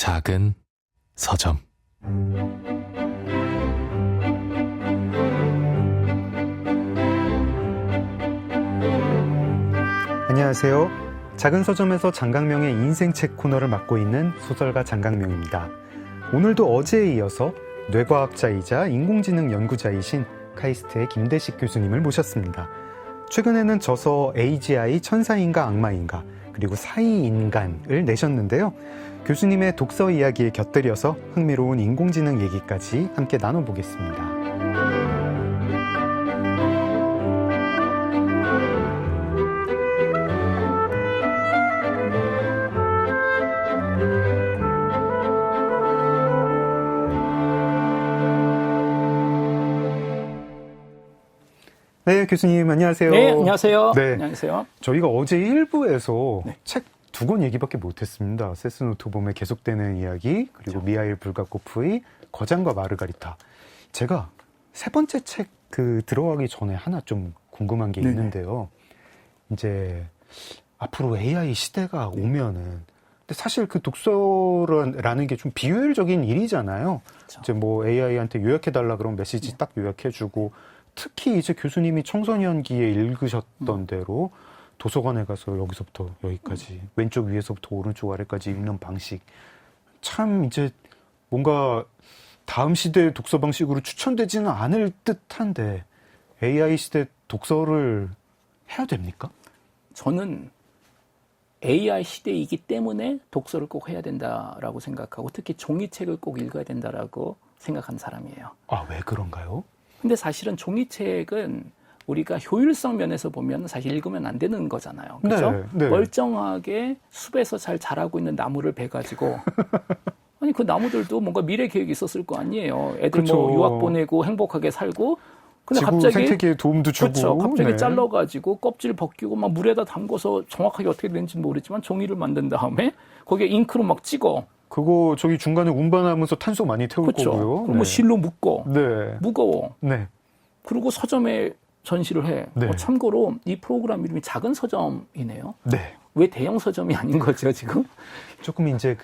작은 서점. 안녕하세요. 작은 서점에서 장강명의 인생책 코너를 맡고 있는 소설가 장강명입니다. 오늘도 어제에 이어서 뇌과학자이자 인공지능 연구자이신 카이스트의 김대식 교수님을 모셨습니다. 최근에는 저서 AGI 천사인가 악마인가 그리고 사이인간을 내셨는데요. 교수님의 독서 이야기에 곁들여서 흥미로운 인공지능 얘기까지 함께 나눠보겠습니다. 네, 교수님 안녕하세요. 네, 안녕하세요. 네, 안녕하세요. 저희가 어제 1부에서 네. 책 2권 얘기밖에 못했습니다. 세스노토범의 계속되는 이야기, 그리고 미하일 불가코프의 거장과 마르가리타. 제가 세 번째 책 들어가기 전에 하나 좀 궁금한 게 있는데요. 이제 앞으로 AI 시대가 오면은, 근데 사실 그 독서라는 게 좀 비효율적인 일이잖아요. 그렇죠. 이제 뭐 AI한테 요약해달라 그러면 메시지 딱 요약해주고, 특히 이제 교수님이 청소년기에 읽으셨던 대로 도서관에 가서 여기서부터 여기까지 왼쪽 위에서부터 오른쪽 아래까지 읽는 방식, 참 이제 뭔가 다음 시대의 독서 방식으로 추천되지는 않을 듯한데 AI 시대 독서를 해야 됩니까? 저는 AI 시대이기 때문에 독서를 꼭 해야 된다라고 생각하고 특히 종이책을 꼭 읽어야 된다라고 생각하는 사람이에요. 아, 왜 그런가요? 근데 사실은 종이책은 우리가 효율성 면에서 보면 사실 읽으면 안 되는 거잖아요. 그렇죠? 네, 네. 멀쩡하게 숲에서 잘 자라고 있는 나무를 베가지고 아니 그 나무들도 뭔가 미래 계획이 있었을 거 아니에요. 애들 그렇죠. 뭐 유학 보내고 행복하게 살고 근데 지구 갑자기 생태계에 도움도 주고. 그렇죠. 갑자기 네. 잘라가지고 껍질 벗기고 막 물에다 담궈서 정확하게 어떻게 되는지 모르지만 종이를 만든 다음에 거기에 잉크로 막 찍어. 그거 저기 중간에 운반하면서 탄소 많이 태울 그렇죠. 거고요. 그리고 뭐 실로 묶어. 네. 무거워. 네. 그리고 서점에 전시를 해. 네. 참고로 이 프로그램 이름이 작은 서점이네요. 네. 왜 대형 서점이 아닌 거죠 지금? 조금 이제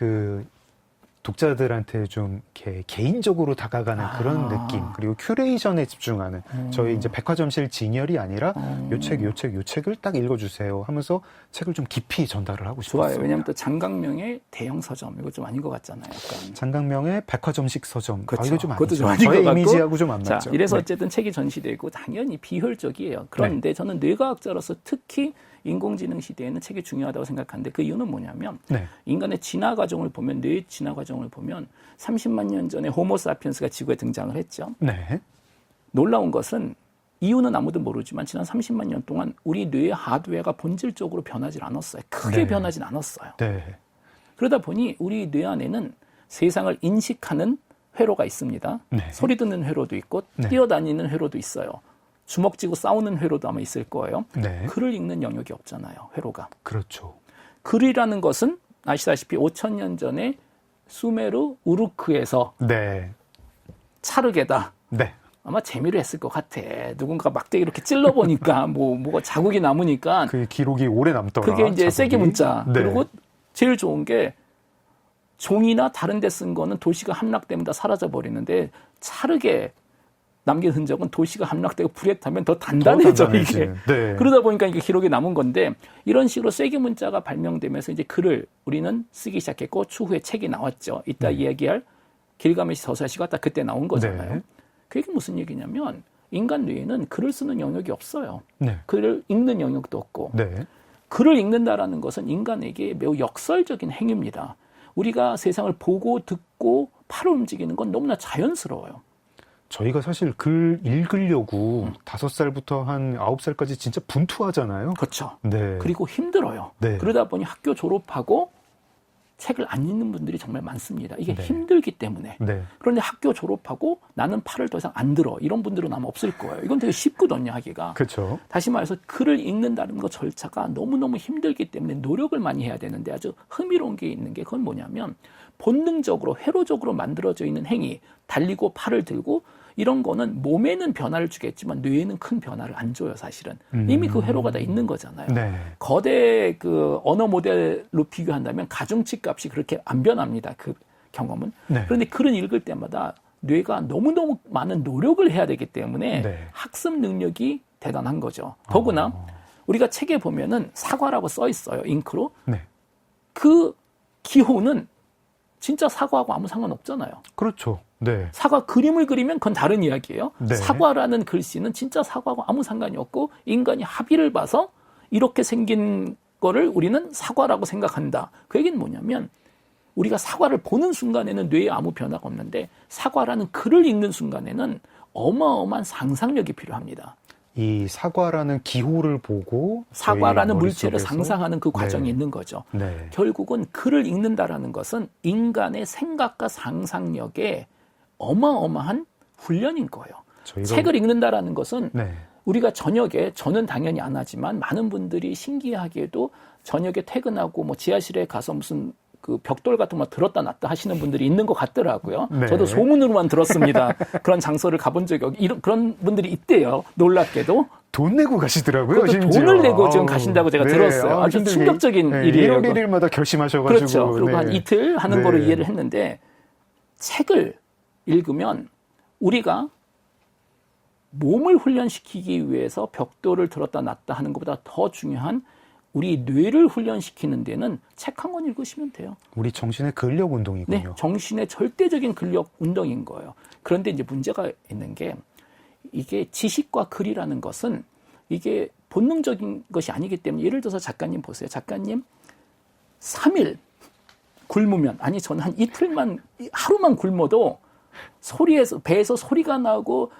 독자들한테 좀 이렇게 개인적으로 다가가는 그런 느낌, 그리고 큐레이션에 집중하는 저희 이제 백화점실 진열이 아니라 요 책을 딱 읽어주세요 하면서 책을 좀 깊이 전달을 하고 싶었어요. 좋아요. 왜냐하면 또 장강명의 대형 서점 이거 좀 아닌 것 같잖아요. 약간. 장강명의 백화점식 서점. 그렇죠. 이거 좀 그것도 아니죠. 좀 아닌 저의 것 같고. 이미지하고 좀 안 자, 맞죠. 이래서 네. 어쨌든 책이 전시되고 당연히 비효율적이에요. 그런데 저는 뇌과학자로서 특히 인공지능 시대에는 책이 중요하다고 생각하는데 그 이유는 뭐냐면 네. 인간의 진화 과정을 보면 뇌의 진화 과정을 보면 30만 년 전에 호모사피엔스가 지구에 등장을 했죠. 네. 놀라운 것은 이유는 아무도 모르지만 지난 30만 년 동안 우리 뇌의 하드웨어가 본질적으로 변하지 않았어요. 크게 네. 변하진 않았어요. 네. 그러다 보니 우리 뇌 안에는 세상을 인식하는 회로가 있습니다. 네. 소리 듣는 회로도 있고 네. 뛰어다니는 회로도 있어요. 주먹 쥐고 싸우는 회로도 아마 있을 거예요. 네. 글을 읽는 영역이 없잖아요. 회로가. 그렇죠. 글이라는 것은 아시다시피 5,000년 전에 수메르 우르크에서 네. 차르게다. 네. 아마 재미로 했을 것 같아. 누군가 막대기 이렇게 찔러보니까 뭐가 자국이 남으니까 그 기록이 오래 남더라. 그게 이제 자국이. 세기 문자. 네. 그리고 제일 좋은 게 종이나 다른 데 쓴 거는 도시가 함락되면 다 사라져 버리는데 차르게 남긴 흔적은 도시가 함락되고 불에 타면 더 단단해져 이게. 네. 그러다 보니까 이게 기록이 남은 건데 이런 식으로 세기 문자가 발명되면서 이제 글을 우리는 쓰기 시작했고 추후에 책이 나왔죠. 이따 이야기할 길가메시 서사시가 딱 그때 나온 거잖아요. 네. 그게 무슨 얘기냐면 인간 뇌에는 글을 쓰는 영역이 없어요. 네. 글을 읽는 영역도 없고 네. 글을 읽는다라는 것은 인간에게 매우 역설적인 행위입니다. 우리가 세상을 보고 듣고 팔을 움직이는 건 너무나 자연스러워요. 저희가 사실 글 읽으려고 5살부터 한 9살까지 진짜 분투하잖아요. 그렇죠. 네. 그리고 힘들어요. 네. 그러다 보니 학교 졸업하고 책을 안 읽는 분들이 정말 많습니다. 이게 네. 힘들기 때문에. 네. 그런데 학교 졸업하고 나는 팔을 더 이상 안 들어. 이런 분들은 아마 없을 거예요. 이건 되게 쉽거든요, 하기가. 그렇죠. 다시 말해서 글을 읽는다는 것 절차가 너무너무 힘들기 때문에 노력을 많이 해야 되는데 아주 흥미로운 게 있는 게 그건 뭐냐면 본능적으로 회로적으로 만들어져 있는 행위, 달리고 팔을 들고 이런 거는 몸에는 변화를 주겠지만 뇌에는 큰 변화를 안 줘요, 사실은. 이미 그 회로가 다 있는 거잖아요. 네. 거대 그 언어 모델로 비교한다면 가중치 값이 그렇게 안 변합니다. 그 경험은. 네. 그런데 글을 읽을 때마다 뇌가 너무너무 많은 노력을 해야 되기 때문에 네. 학습 능력이 대단한 거죠. 더구나 우리가 책에 보면은 사과라고 써 있어요. 잉크로. 네. 그 기호는 진짜 사과하고 아무 상관없잖아요. 그렇죠. 네. 사과 그림을 그리면 그건 다른 이야기예요. 네. 사과라는 글씨는 진짜 사과하고 아무 상관이 없고 인간이 합의를 봐서 이렇게 생긴 거를 우리는 사과라고 생각한다. 그 얘기는 뭐냐면 우리가 사과를 보는 순간에는 뇌에 아무 변화가 없는데 사과라는 글을 읽는 순간에는 어마어마한 상상력이 필요합니다. 이 사과라는 기호를 보고 사과라는 저희 물체를 머릿속에서 상상하는 그 과정이 네. 있는 거죠. 네. 결국은 글을 읽는다라는 것은 인간의 생각과 상상력의 어마어마한 훈련인 거예요. 저희가 책을 읽는다라는 것은 네. 우리가 저녁에 저는 당연히 안 하지만 많은 분들이 신기하게도 저녁에 퇴근하고 뭐 지하실에 가서 무슨 그 벽돌 같은 거 들었다 놨다 하시는 분들이 있는 것 같더라고요. 네. 저도 소문으로만 들었습니다. 그런 장소를 가본 적이 이런 그런 분들이 있대요. 놀랍게도. 돈 내고 가시더라고요. 그것도 심지어. 돈을 내고 지금 아우, 가신다고 제가 네. 들었어요. 아주 힘들게. 충격적인 네. 일이에요. 1월 1일마다 결심하셔가지고. 그렇죠. 그리고 네. 한 이틀 하는 네. 거로 이해를 했는데 책을 읽으면 우리가 몸을 훈련시키기 위해서 벽돌을 들었다 놨다 하는 것보다 더 중요한 우리 뇌를 훈련시키는 데는 책 한 권 읽으시면 돼요. 우리 정신의 근력 운동이군요. 네, 정신의 절대적인 근력 운동인 거예요. 그런데 이제 문제가 있는 게 이게 지식과 글이라는 것은 이게 본능적인 것이 아니기 때문에 예를 들어서 작가님 보세요. 작가님 3일 굶으면 아니 저는 한 이틀만 하루만 굶어도 소리에서 배에서 소리가 나고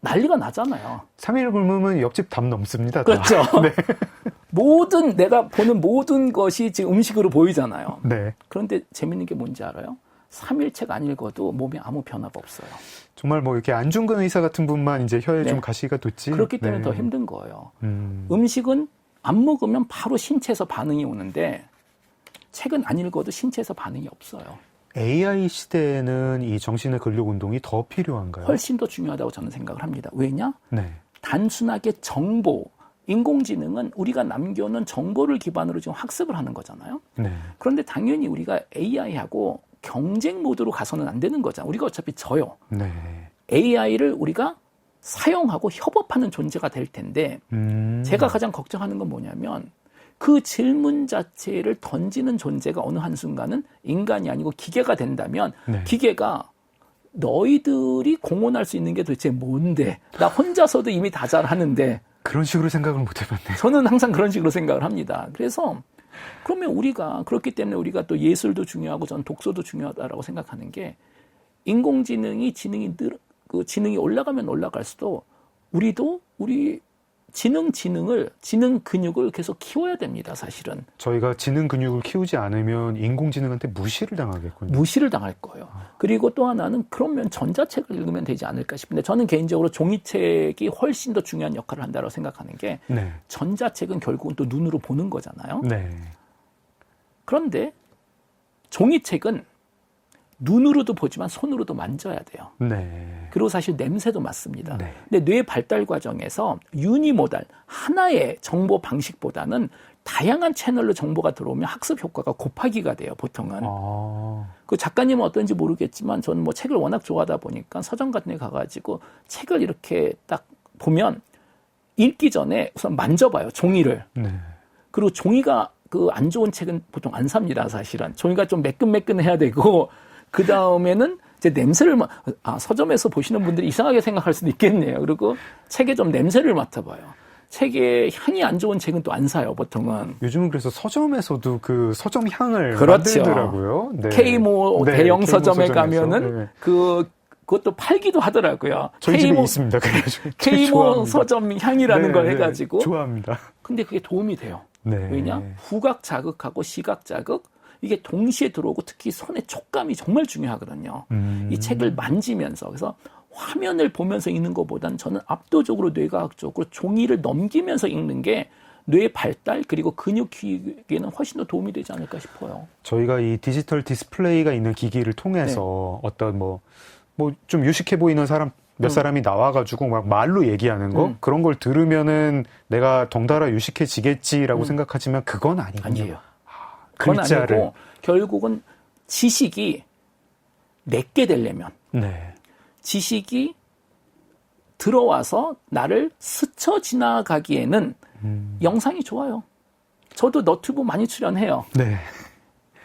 난리가 나잖아요. 3일 굶으면 옆집 담 넘습니다. 다. 그렇죠. 네. 모든 내가 보는 모든 것이 지금 음식으로 보이잖아요. 네. 그런데 재밌는 게 뭔지 알아요? 3일 책 안 읽어도 몸에 아무 변화가 없어요. 정말 뭐 이렇게 안중근 의사 같은 분만 이제 혀에 네. 좀 가시가 돋지. 그렇기 때문에 네. 더 힘든 거예요. 음. 음식은 안 먹으면 바로 신체에서 반응이 오는데 책은 안 읽어도 신체에서 반응이 없어요. AI 시대에는 이 정신의 근력 운동이 더 필요한가요? 훨씬 더 중요하다고 저는 생각을 합니다. 왜냐? 네. 단순하게 정보, 인공지능은 우리가 남겨놓은 정보를 기반으로 지금 학습을 하는 거잖아요. 네. 그런데 당연히 우리가 AI하고 경쟁 모드로 가서는 안 되는 거잖아요. 우리가 어차피 져요. 네. AI를 우리가 사용하고 협업하는 존재가 될 텐데 제가 가장 걱정하는 건 뭐냐면 그 질문 자체를 던지는 존재가 어느 한순간은 인간이 아니고 기계가 된다면 네. 기계가 너희들이 공헌할 수 있는 게 도대체 뭔데? 나 혼자서도 이미 다 잘하는데 그런 식으로 생각을 못 해봤네요. 저는 항상 그런 식으로 생각을 합니다. 그래서 그러면 우리가 그렇기 때문에 우리가 또 예술도 중요하고 저는 독서도 중요하다라고 생각하는 게 인공지능이 지능이 올라가면 올라갈수록 우리도 우리 지능 근육을 계속 키워야 됩니다. 사실은 저희가 지능 근육을 키우지 않으면 인공지능한테 무시를 당하겠군요. 무시를 당할 거예요. 그리고 또 하나는 그러면 전자책을 읽으면 되지 않을까 싶은데 저는 개인적으로 종이책이 훨씬 더 중요한 역할을 한다고 생각하는 게 네. 전자책은 결국은 또 눈으로 보는 거잖아요. 네. 그런데 종이책은 눈으로도 보지만 손으로도 만져야 돼요. 네. 그리고 사실 냄새도 맡습니다. 네. 근데 뇌 발달 과정에서 유니모달, 하나의 정보 방식보다는 다양한 채널로 정보가 들어오면 학습 효과가 곱하기가 돼요, 보통은. 그 작가님은 어떤지 모르겠지만 저는 뭐 책을 워낙 좋아하다 보니까 서점 같은 데 가가지고 책을 이렇게 딱 보면 읽기 전에 우선 만져봐요, 종이를. 네. 그리고 종이가 그 안 좋은 책은 보통 안 삽니다, 사실은. 종이가 좀 매끈매끈해야 되고, 그 다음에는 이제 냄새를 서점에서 보시는 분들이 이상하게 생각할 수도 있겠네요. 그리고 책에 좀 냄새를 맡아봐요. 책에 향이 안 좋은 책은 또 안 사요, 보통은. 요즘은 그래서 서점에서도 그 서점 향을 그렇죠. 만들더라고요. 네. K모 네, 대형 K모 서점에 서점에서. 가면은 네. 그것도 팔기도 하더라고요. 저희 집에 있습니다. 그래가지고 K모 좋아합니다. 서점 향이라는 네, 걸 네, 해가지고. 좋아합니다. 근데 그게 도움이 돼요. 네. 왜냐? 후각 자극하고 시각 자극 이게 동시에 들어오고 특히 손의 촉감이 정말 중요하거든요. 이 책을 만지면서 그래서 화면을 보면서 읽는 것보다는 저는 압도적으로 뇌과학적으로 종이를 넘기면서 읽는 게 뇌 발달 그리고 근육 키우기에는 훨씬 더 도움이 되지 않을까 싶어요. 저희가 이 디지털 디스플레이가 있는 기기를 통해서 어떤 뭐 좀 유식해 보이는 사람 몇 사람이 나와가지고 막 말로 얘기하는 거 그런 걸 들으면은 내가 덩달아 유식해지겠지라고 생각하지만 그건 아니군요. 아니에요. 그건 글자를. 아니고 결국은 지식이 내게 되려면 네. 지식이 들어와서 나를 스쳐 지나가기에는 영상이 좋아요. 저도 너튜브 많이 출연해요. 네.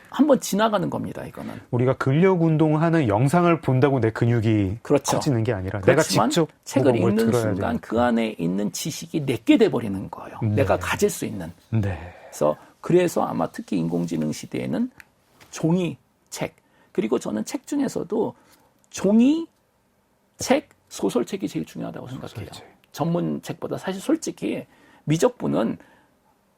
한번 지나가는 겁니다, 이거는. 우리가 근력 운동하는 영상을 본다고 내 근육이 그렇죠. 커지는 게 아니라 내가 그렇지만 직접 책을 그걸 읽는 들어야 순간 되니까. 그 안에 있는 지식이 내게 돼버리는 거예요. 네. 내가 가질 수 있는. 네. 그래서 아마 특히 인공지능 시대에는 종이 책, 그리고 저는 책 중에서도 종이 책, 소설책이 제일 중요하다고 생각해요. 소설책. 전문 책보다 사실 솔직히 미적분은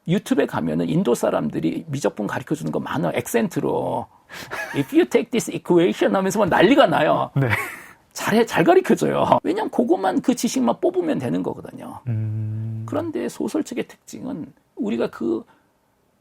유튜브에 가면은 인도 사람들이 미적분 가르쳐 주는 거 많아요. 액센트로. If you take this equation 하면서 막 난리가 나요. 네. 잘 가르쳐줘요. 왜냐면 그것만 그 지식만 뽑으면 되는 거거든요. 그런데 소설책의 특징은 우리가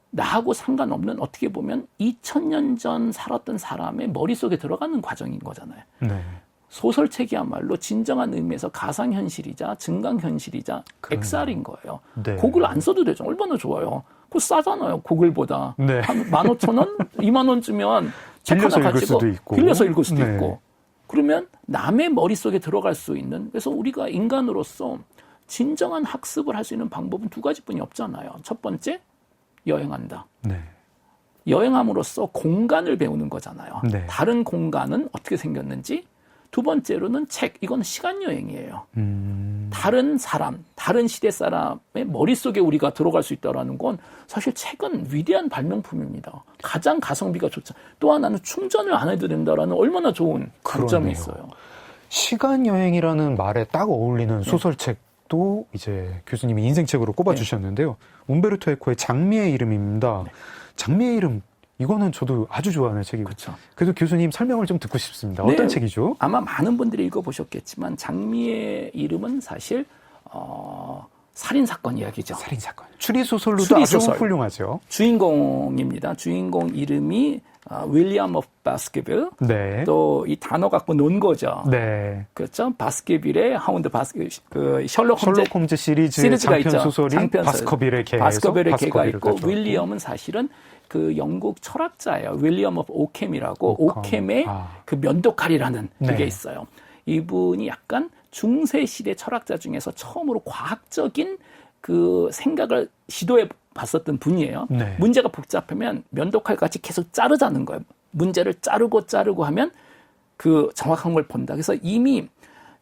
나하고 상관없는 어떻게 보면 2000년 전 살았던 사람의 머릿속에 들어가는 과정인 거잖아요. 네. 소설책이야말로 진정한 의미에서 가상현실이자 증강현실이자 그러네요. XR인 거예요. 네. 고글 안 써도 되죠. 얼마나 좋아요. 그거 싸잖아요. 고글보다. 네. 한 15,000원? 2만 원 주면 책 빌려서 하나 읽을 가지고 수도 있고. 빌려서 읽을 수도 네. 있고. 그러면 남의 머릿속에 들어갈 수 있는, 그래서 우리가 인간으로서 진정한 학습을 할 수 있는 방법은 두 가지뿐이 없잖아요. 첫 번째, 여행한다. 네. 여행함으로써 공간을 배우는 거잖아요. 네. 다른 공간은 어떻게 생겼는지. 두 번째로는 책, 이건 시간 여행이에요. 다른 사람, 다른 시대 사람의 머릿속에 우리가 들어갈 수 있다는 건 사실 책은 위대한 발명품입니다. 가장 가성비가 좋죠. 또 하나는 충전을 안 해도 된다는 얼마나 좋은 장점이 있어요. 시간 여행이라는 말에 딱 어울리는 소설책도 이제 교수님이 인생책으로 꼽아주셨는데요. 움베르토 에코의 장미의 이름입니다. 장미의 이름, 이거는 저도 아주 좋아하는 책이고. 그렇죠. 그래도 교수님 설명을 좀 듣고 싶습니다. 네. 어떤 책이죠? 아마 많은 분들이 읽어보셨겠지만 장미의 이름은 사실 살인사건 이야기죠. 살인사건. 추리소설로도 추리소설. 아주 훌륭하죠. 주인공입니다. 주인공 이름이 윌리엄 오브 바스ker빌. 네. 또 이 단어 갖고 논 거죠. 네. 그렇죠. 바스ker빌의 하운드 셜록 홈즈 시리즈 시리즈가 장편 있죠. 소설인 장편소설. 바스커빌의 개에서 바스커빌의 개가 바스커빌을 있고 가져왔고. 윌리엄은 사실은 그 영국 철학자예요. 윌리엄 오브 오캠이라고 오캠의 그 면도칼이라는 네. 그게 있어요. 이분이 약간 중세 시대 철학자 중에서 처음으로 과학적인 그 생각을 시도해 봤었던 분이에요. 네. 문제가 복잡하면 면도칼 같이 계속 자르자는 거예요. 문제를 자르고 하면 그 정확한 걸 본다. 그래서 이미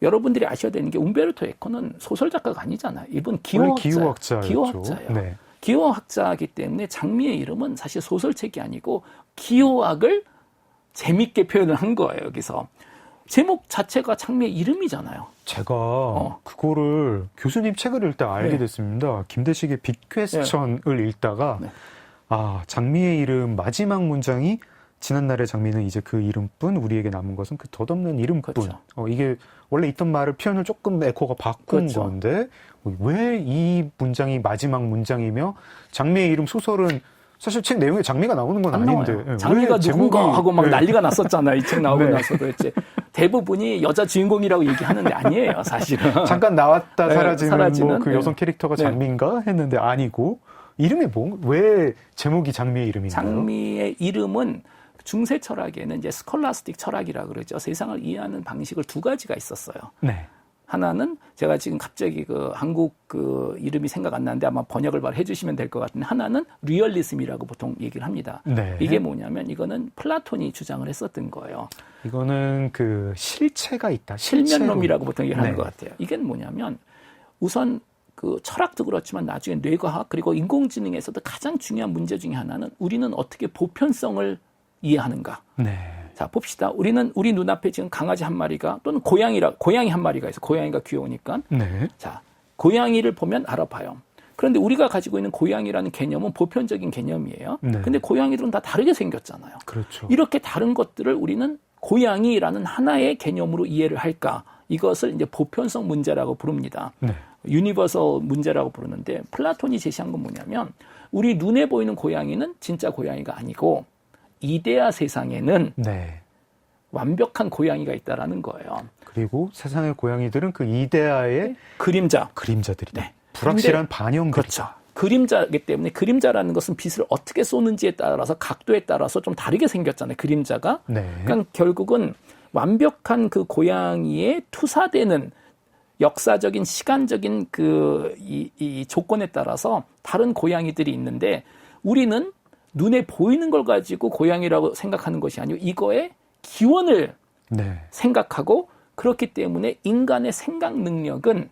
여러분들이 아셔야 되는 게 움베르토 에코는 소설 작가가 아니잖아요. 이분 기호학자예요. 네. 기호학자이기 때문에 장미의 이름은 사실 소설책이 아니고 기호학을 재밌게 표현을 한 거예요. 여기서 제목 자체가 장미의 이름이잖아요. 제가 그거를 교수님 책을 읽다 알게 네. 됐습니다. 김대식의 빅퀘스천을 읽다가 네. 장미의 이름 마지막 문장이 지난날의 장미는 이제 그 이름뿐 우리에게 남은 것은 그 덧없는 이름뿐. 그렇죠. 이게 원래 있던 말을 표현을 조금 에코가 바꾼 그렇죠. 건데 왜 이 문장이 마지막 문장이며 장미의 이름 소설은 사실 책 내용에 장미가 나오는 건 안 아닌데 나와요. 장미가 왜 누군가 하고 막 네. 난리가 났었잖아요. 이 책 나오고 네. 나서도 이제 대부분이 여자 주인공이라고 얘기하는데 아니에요, 사실은. 잠깐 나왔다 네, 사라지는 뭐 그 네. 여성 캐릭터가 네. 장미인가 했는데 아니고 이름이 왜 제목이 장미의 이름인가요? 장미의 이름은 중세 철학에는 이제 스콜라스틱 철학이라고 그러죠. 세상을 이해하는 방식을 두 가지가 있었어요. 네. 하나는 제가 지금 갑자기 그 한국 그 이름이 생각 안 나는데 아마 번역을 말 해주시면 될 것 같은데 하나는 리얼리즘이라고 보통 얘기를 합니다. 네. 이게 뭐냐면 이거는 플라톤이 주장을 했었던 거예요. 이거는 그 실체가 있다. 실면론이라고 보통 얘기를 하는 네. 것 같아요. 이게 뭐냐면 우선 그 철학도 그렇지만 나중에 뇌과학 그리고 인공지능에서도 가장 중요한 문제 중에 하나는 우리는 어떻게 보편성을 이해하는가. 네. 자, 봅시다. 우리 눈앞에 지금 강아지 한 마리가 또는 고양이 한 마리가 있어. 고양이가 귀여우니까. 네. 자, 고양이를 보면 알아봐요. 그런데 우리가 가지고 있는 고양이라는 개념은 보편적인 개념이에요. 네. 근데 고양이들은 다 다르게 생겼잖아요. 그렇죠. 이렇게 다른 것들을 우리는 고양이라는 하나의 개념으로 이해를 할까? 이것을 이제 보편성 문제라고 부릅니다. 네. 유니버설 문제라고 부르는데 플라톤이 제시한 건 뭐냐면 우리 눈에 보이는 고양이는 진짜 고양이가 아니고 이데아 세상에는 네. 완벽한 고양이가 있다라는 거예요. 그리고 세상의 고양이들은 그 이데아의 그림자들이다. 네. 불확실한 반영들이다. 그렇죠. 그림자이기 때문에 그림자라는 것은 빛을 어떻게 쏘는지에 따라서 각도에 따라서 좀 다르게 생겼잖아요. 그림자가. 네. 그러니까 결국은 완벽한 그 고양이에 투사되는 역사적인 시간적인 이 조건에 따라서 다른 고양이들이 있는데 우리는 눈에 보이는 걸 가지고 고양이라고 생각하는 것이 아니고 이거의 기원을 네. 생각하고 그렇기 때문에 인간의 생각 능력은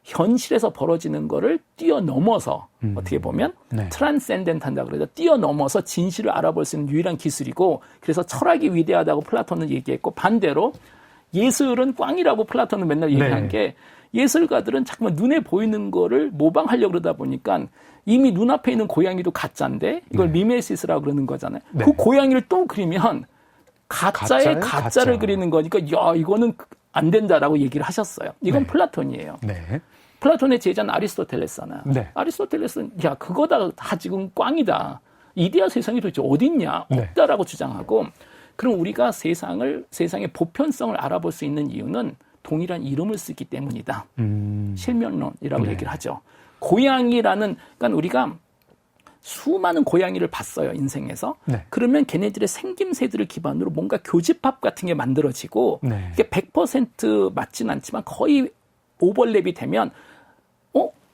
현실에서 벌어지는 거를 뛰어넘어서 어떻게 보면 네. 트랜센덴트한다 그래서 뛰어넘어서 진실을 알아볼 수 있는 유일한 기술이고 그래서 철학이 위대하다고 플라톤은 얘기했고 반대로 예술은 꽝이라고 플라톤은 맨날 얘기한 네. 게 예술가들은 자꾸만 눈에 보이는 거를 모방하려고 그러다 보니까 이미 눈앞에 있는 고양이도 가짜인데 이걸 미메시스라고 그러는 거잖아요. 네. 그 고양이를 또 그리면 가짜의 가짜를 그리는 거니까 야 이거는 안 된다라고 얘기를 하셨어요. 이건 네. 플라톤이에요. 네. 플라톤의 제자는 아리스토텔레스잖아요. 네. 아리스토텔레스는 야 그거다 다 지금 꽝이다. 이데아 세상이 도대체 어딨냐? 네. 없다라고 주장하고 그럼 우리가 세상의 보편성을 알아볼 수 있는 이유는 동일한 이름을 쓰기 때문이다. 실명론이라고 네. 얘기를 하죠. 고양이라는 그러니까 우리가 수많은 고양이를 봤어요, 인생에서. 네. 그러면 걔네들의 생김새들을 기반으로 뭔가 교집합 같은 게 만들어지고 네. 이게 100% 맞진 않지만 거의 오버랩이 되면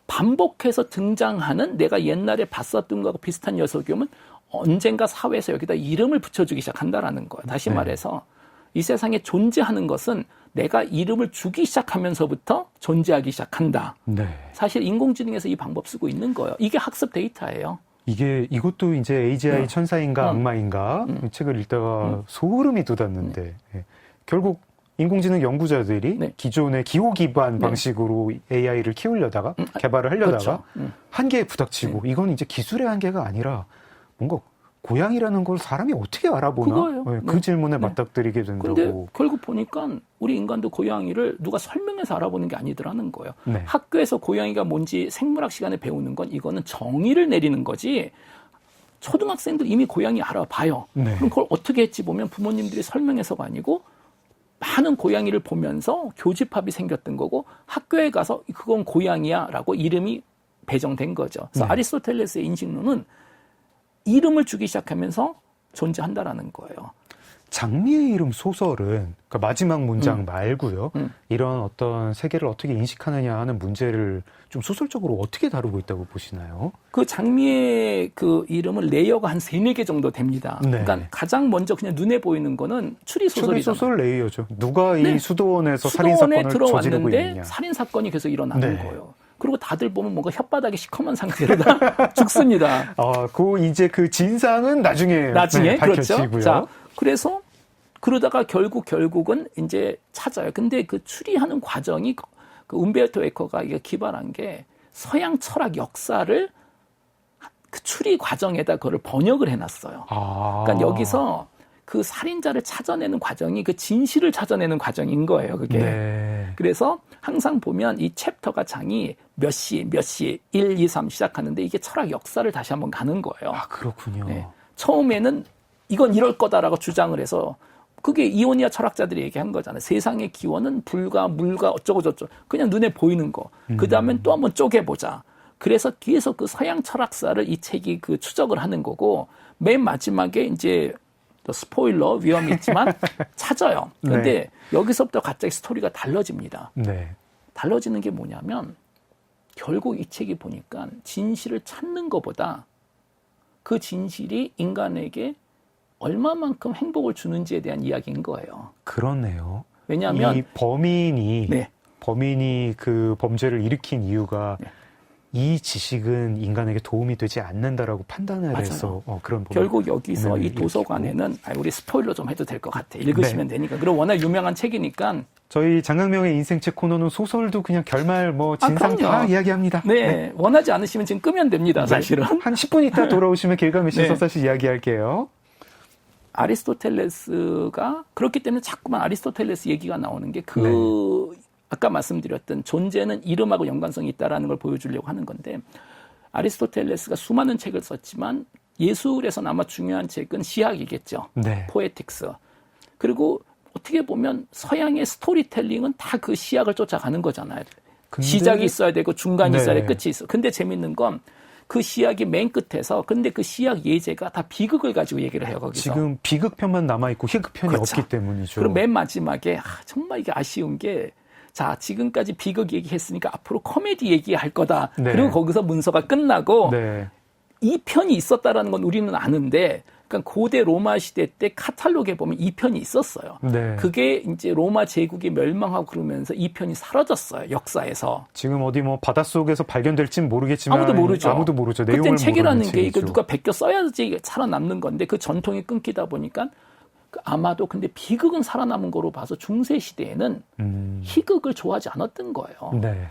반복해서 등장하는 내가 옛날에 봤었던 거하고 비슷한 녀석이 오면 언젠가 사회에서 여기다 이름을 붙여주기 시작한다라는 거예요. 다시 네. 말해서 이 세상에 존재하는 것은 내가 이름을 주기 시작하면서부터 존재하기 시작한다. 네. 사실 인공지능에서 이 방법 쓰고 있는 거예요. 이게 학습 데이터예요. 이것도 이제 AGI 천사인가 악마인가 이 책을 읽다가 소름이 돋았는데 예. 결국 인공지능 연구자들이 네. 기존의 기호 기반 방식으로 AI를 키우려다가 개발을 하려다가 그렇죠. 한계에 부닥치고 이건 이제 기술의 한계가 아니라 뭔가 고양이라는 걸 사람이 어떻게 알아보나 그거예요. 예, 그 네. 질문에 맞닥뜨리게 된다고. 근데 결국 보니까 우리 인간도 고양이를 누가 설명해서 알아보는 게 아니더라는 거예요. 네. 학교에서 고양이가 뭔지 생물학 시간에 배우는 건 이거는 정의를 내리는 거지. 초등학생들 이미 고양이 알아봐요. 네. 그럼 그걸 어떻게 했지 보면 부모님들이 설명해서가 아니고 많은 고양이를 보면서 교집합이 생겼던 거고 학교에 가서 그건 고양이야라고 이름이 배정된 거죠. 그래서 네. 아리스토텔레스의 인식론은 이름을 주기 시작하면서 존재한다라는 거예요. 장미의 이름 소설은 그러니까 마지막 문장 말고요. 이런 어떤 세계를 어떻게 인식하느냐 하는 문제를 좀 소설적으로 어떻게 다루고 있다고 보시나요? 그 장미의 그 이름은 레이어가 한 3, 4개 정도 됩니다. 네. 그러니까 가장 먼저 그냥 눈에 보이는 거는 추리소설이잖아요. 소설 레이어죠. 누가 이 네. 수도원에서 수도원에 살인사건을 저지르고 들어왔는데 있느냐. 살인사건이 계속 일어나는 네. 거예요. 그리고 다들 보면 뭔가 혓바닥이 시커먼 상태로 다 죽습니다. 이제 그 진상은 나중에 밝혀지고요. 그렇죠. 자, 그래서 그러다가 결국은 이제 찾아요. 근데 그 추리하는 과정이 그 움베르토 에코가 이게 기발한 게 서양 철학 역사를 그 추리 과정에다 그걸 번역을 해놨어요. 그러니까 여기서 그 살인자를 찾아내는 과정이 그 진실을 찾아내는 과정인 거예요. 그게. 네. 그래서 항상 보면 이 챕터가 장이 몇 시, 1, 2, 3 시작하는데 이게 철학 역사를 다시 한번 가는 거예요. 그렇군요. 네. 처음에는 이건 이럴 거다라고 주장을 해서 그게 이오니아 철학자들이 얘기한 거잖아요. 세상의 기원은 불과 물과 어쩌고저쩌고 그냥 눈에 보이는 거. 그 다음엔 또 한번 쪼개보자. 그래서 뒤에서 그 서양 철학사를 이 책이 그 추적을 하는 거고 맨 마지막에 이제 스포일러 위험이 있지만 찾아요. 그런데 네. 여기서부터 갑자기 스토리가 달라집니다. 네. 달라지는 게 뭐냐면 결국 이 책이 보니까 진실을 찾는 것보다 그 진실이 인간에게 얼마만큼 행복을 주는지에 대한 이야기인 거예요. 그렇네요. 왜냐하면 이 범인이 네. 그 범죄를 일으킨 이유가 네. 이 지식은 인간에게 도움이 되지 않는다라고 판단을 맞아요. 해서 그런 결국 여기서 이 일으키고. 도서관에는 우리 스포일러 좀 해도 될 것 같아. 읽으시면 되니까. 그리고 워낙 유명한 책이니까. 저희 장강명의 인생책 코너는 소설도 그냥 결말 진상 그럼요. 다 이야기합니다. 네, 원하지 않으시면 지금 끄면 됩니다. 사실은. 한 10분 있다 돌아오시면 길가메시 네. 서사시 이야기할게요. 아리스토텔레스가 그렇기 때문에 자꾸만 아리스토텔레스 얘기가 나오는 게 아까 말씀드렸던 존재는 이름하고 연관성이 있다라는 걸 보여주려고 하는 건데 아리스토텔레스가 수많은 책을 썼지만 예술에서는 아마 중요한 책은 시학이겠죠. 네. 포에틱스. 그리고 어떻게 보면 서양의 스토리텔링은 다 그 시약을 쫓아가는 거잖아요. 근데, 시작이 있어야 되고 중간이 네. 있어야 되고 끝이 있어. 근데 재밌는 건 그 시약이 맨 끝에서 근데 그 시약 예제가 다 비극을 가지고 얘기를 해요. 거기서. 지금 비극편만 남아있고 희극편이 그렇죠. 없기 때문이죠. 그리고 맨 마지막에 정말 이게 아쉬운 게 자, 지금까지 비극 얘기했으니까 앞으로 코미디 얘기할 거다. 네. 그리고 거기서 문서가 끝나고 네. 이 편이 있었다라는 건 우리는 아는데 그러니까 고대 로마 시대 때 카탈로그에 보면 이 편이 있었어요. 네. 그게 이제 로마 제국이 멸망하고 그러면서 이 편이 사라졌어요. 역사에서. 지금 어디 뭐 바닷속에서 발견될진 모르겠지만 아무도 모르죠. 아무도 모르죠. 내용을 그땐 책이라는 모르는 게 이거 책이죠. 누가 베껴 써야지 살아남는 건데 그 전통이 끊기다 보니까 아마도 근데 비극은 살아남은 거로 봐서 중세 시대에는 희극을 좋아하지 않았던 거예요. 네.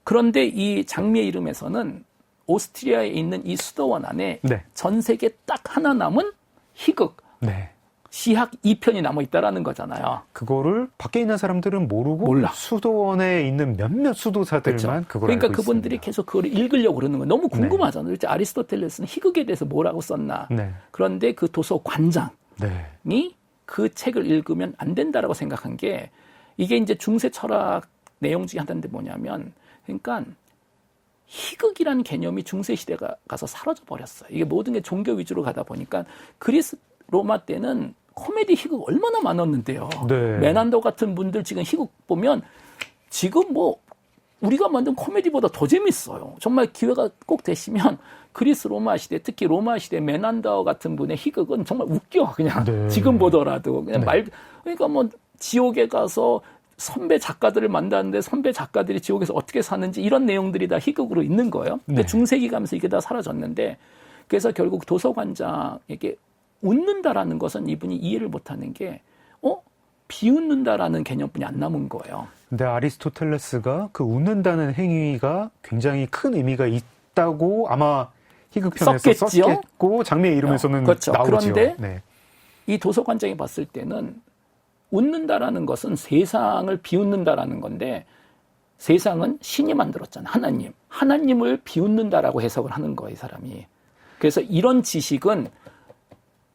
그런데 이 장미의 이름에서는 오스트리아에 있는 이 수도원 안에 네. 전 세계 딱 하나 남은 희극, 네. 시학 2편이 남아있다라는 거잖아요. 그거를 밖에 있는 사람들은 모르고 몰라. 수도원에 있는 몇몇 수도사들만 그렇죠. 그걸 그러니까 알고 그분들이 있습니다. 계속 그걸 읽으려고 그러는 거예요. 너무 궁금하잖아요. 네. 아리스토텔레스는 희극에 대해서 뭐라고 썼나. 네. 그런데 그 도서관장이 네. 그 책을 읽으면 안 된다라고 생각한 게 이게 이제 중세 철학 내용 중에 하나인데 뭐냐면 그러니까 희극이라는 개념이 중세 시대가 가서 사라져 버렸어요. 이게 모든 게 종교 위주로 가다 보니까 그리스 로마 때는 코미디 희극 얼마나 많았는데요. 네. 메난더 같은 분들 지금 희극 보면 지금 뭐 우리가 만든 코미디보다 더 재밌어요. 정말 기회가 꼭 되시면 그리스 로마 시대, 특히 로마 시대 메난더 같은 분의 희극은 정말 웃겨. 그냥 네. 지금 보더라도 그냥 네. 그러니까 뭐 지옥에 가서 선배 작가들을 만났는데 선배 작가들이 지옥에서 어떻게 사는지 이런 내용들이 다 희극으로 있는 거예요. 근데 네. 중세기 가면서 이게 다 사라졌는데 그래서 결국 도서관장에게 웃는다라는 것은 이분이 이해를 못하는 게 비웃는다라는 개념뿐이 안 남은 거예요. 근데 아리스토텔레스가 그 웃는다는 행위가 굉장히 큰 의미가 있다고 아마 희극편에서 썼겠지요? 썼겠고 장미의 이름에서는 그렇죠. 나오죠. 그런데 네. 이 도서관장이 봤을 때는 웃는다라는 것은 세상을 비웃는다라는 건데 세상은 신이 만들었잖아. 하나님을 비웃는다라고 해석을 하는 거예요. 이 사람이. 그래서 이런 지식은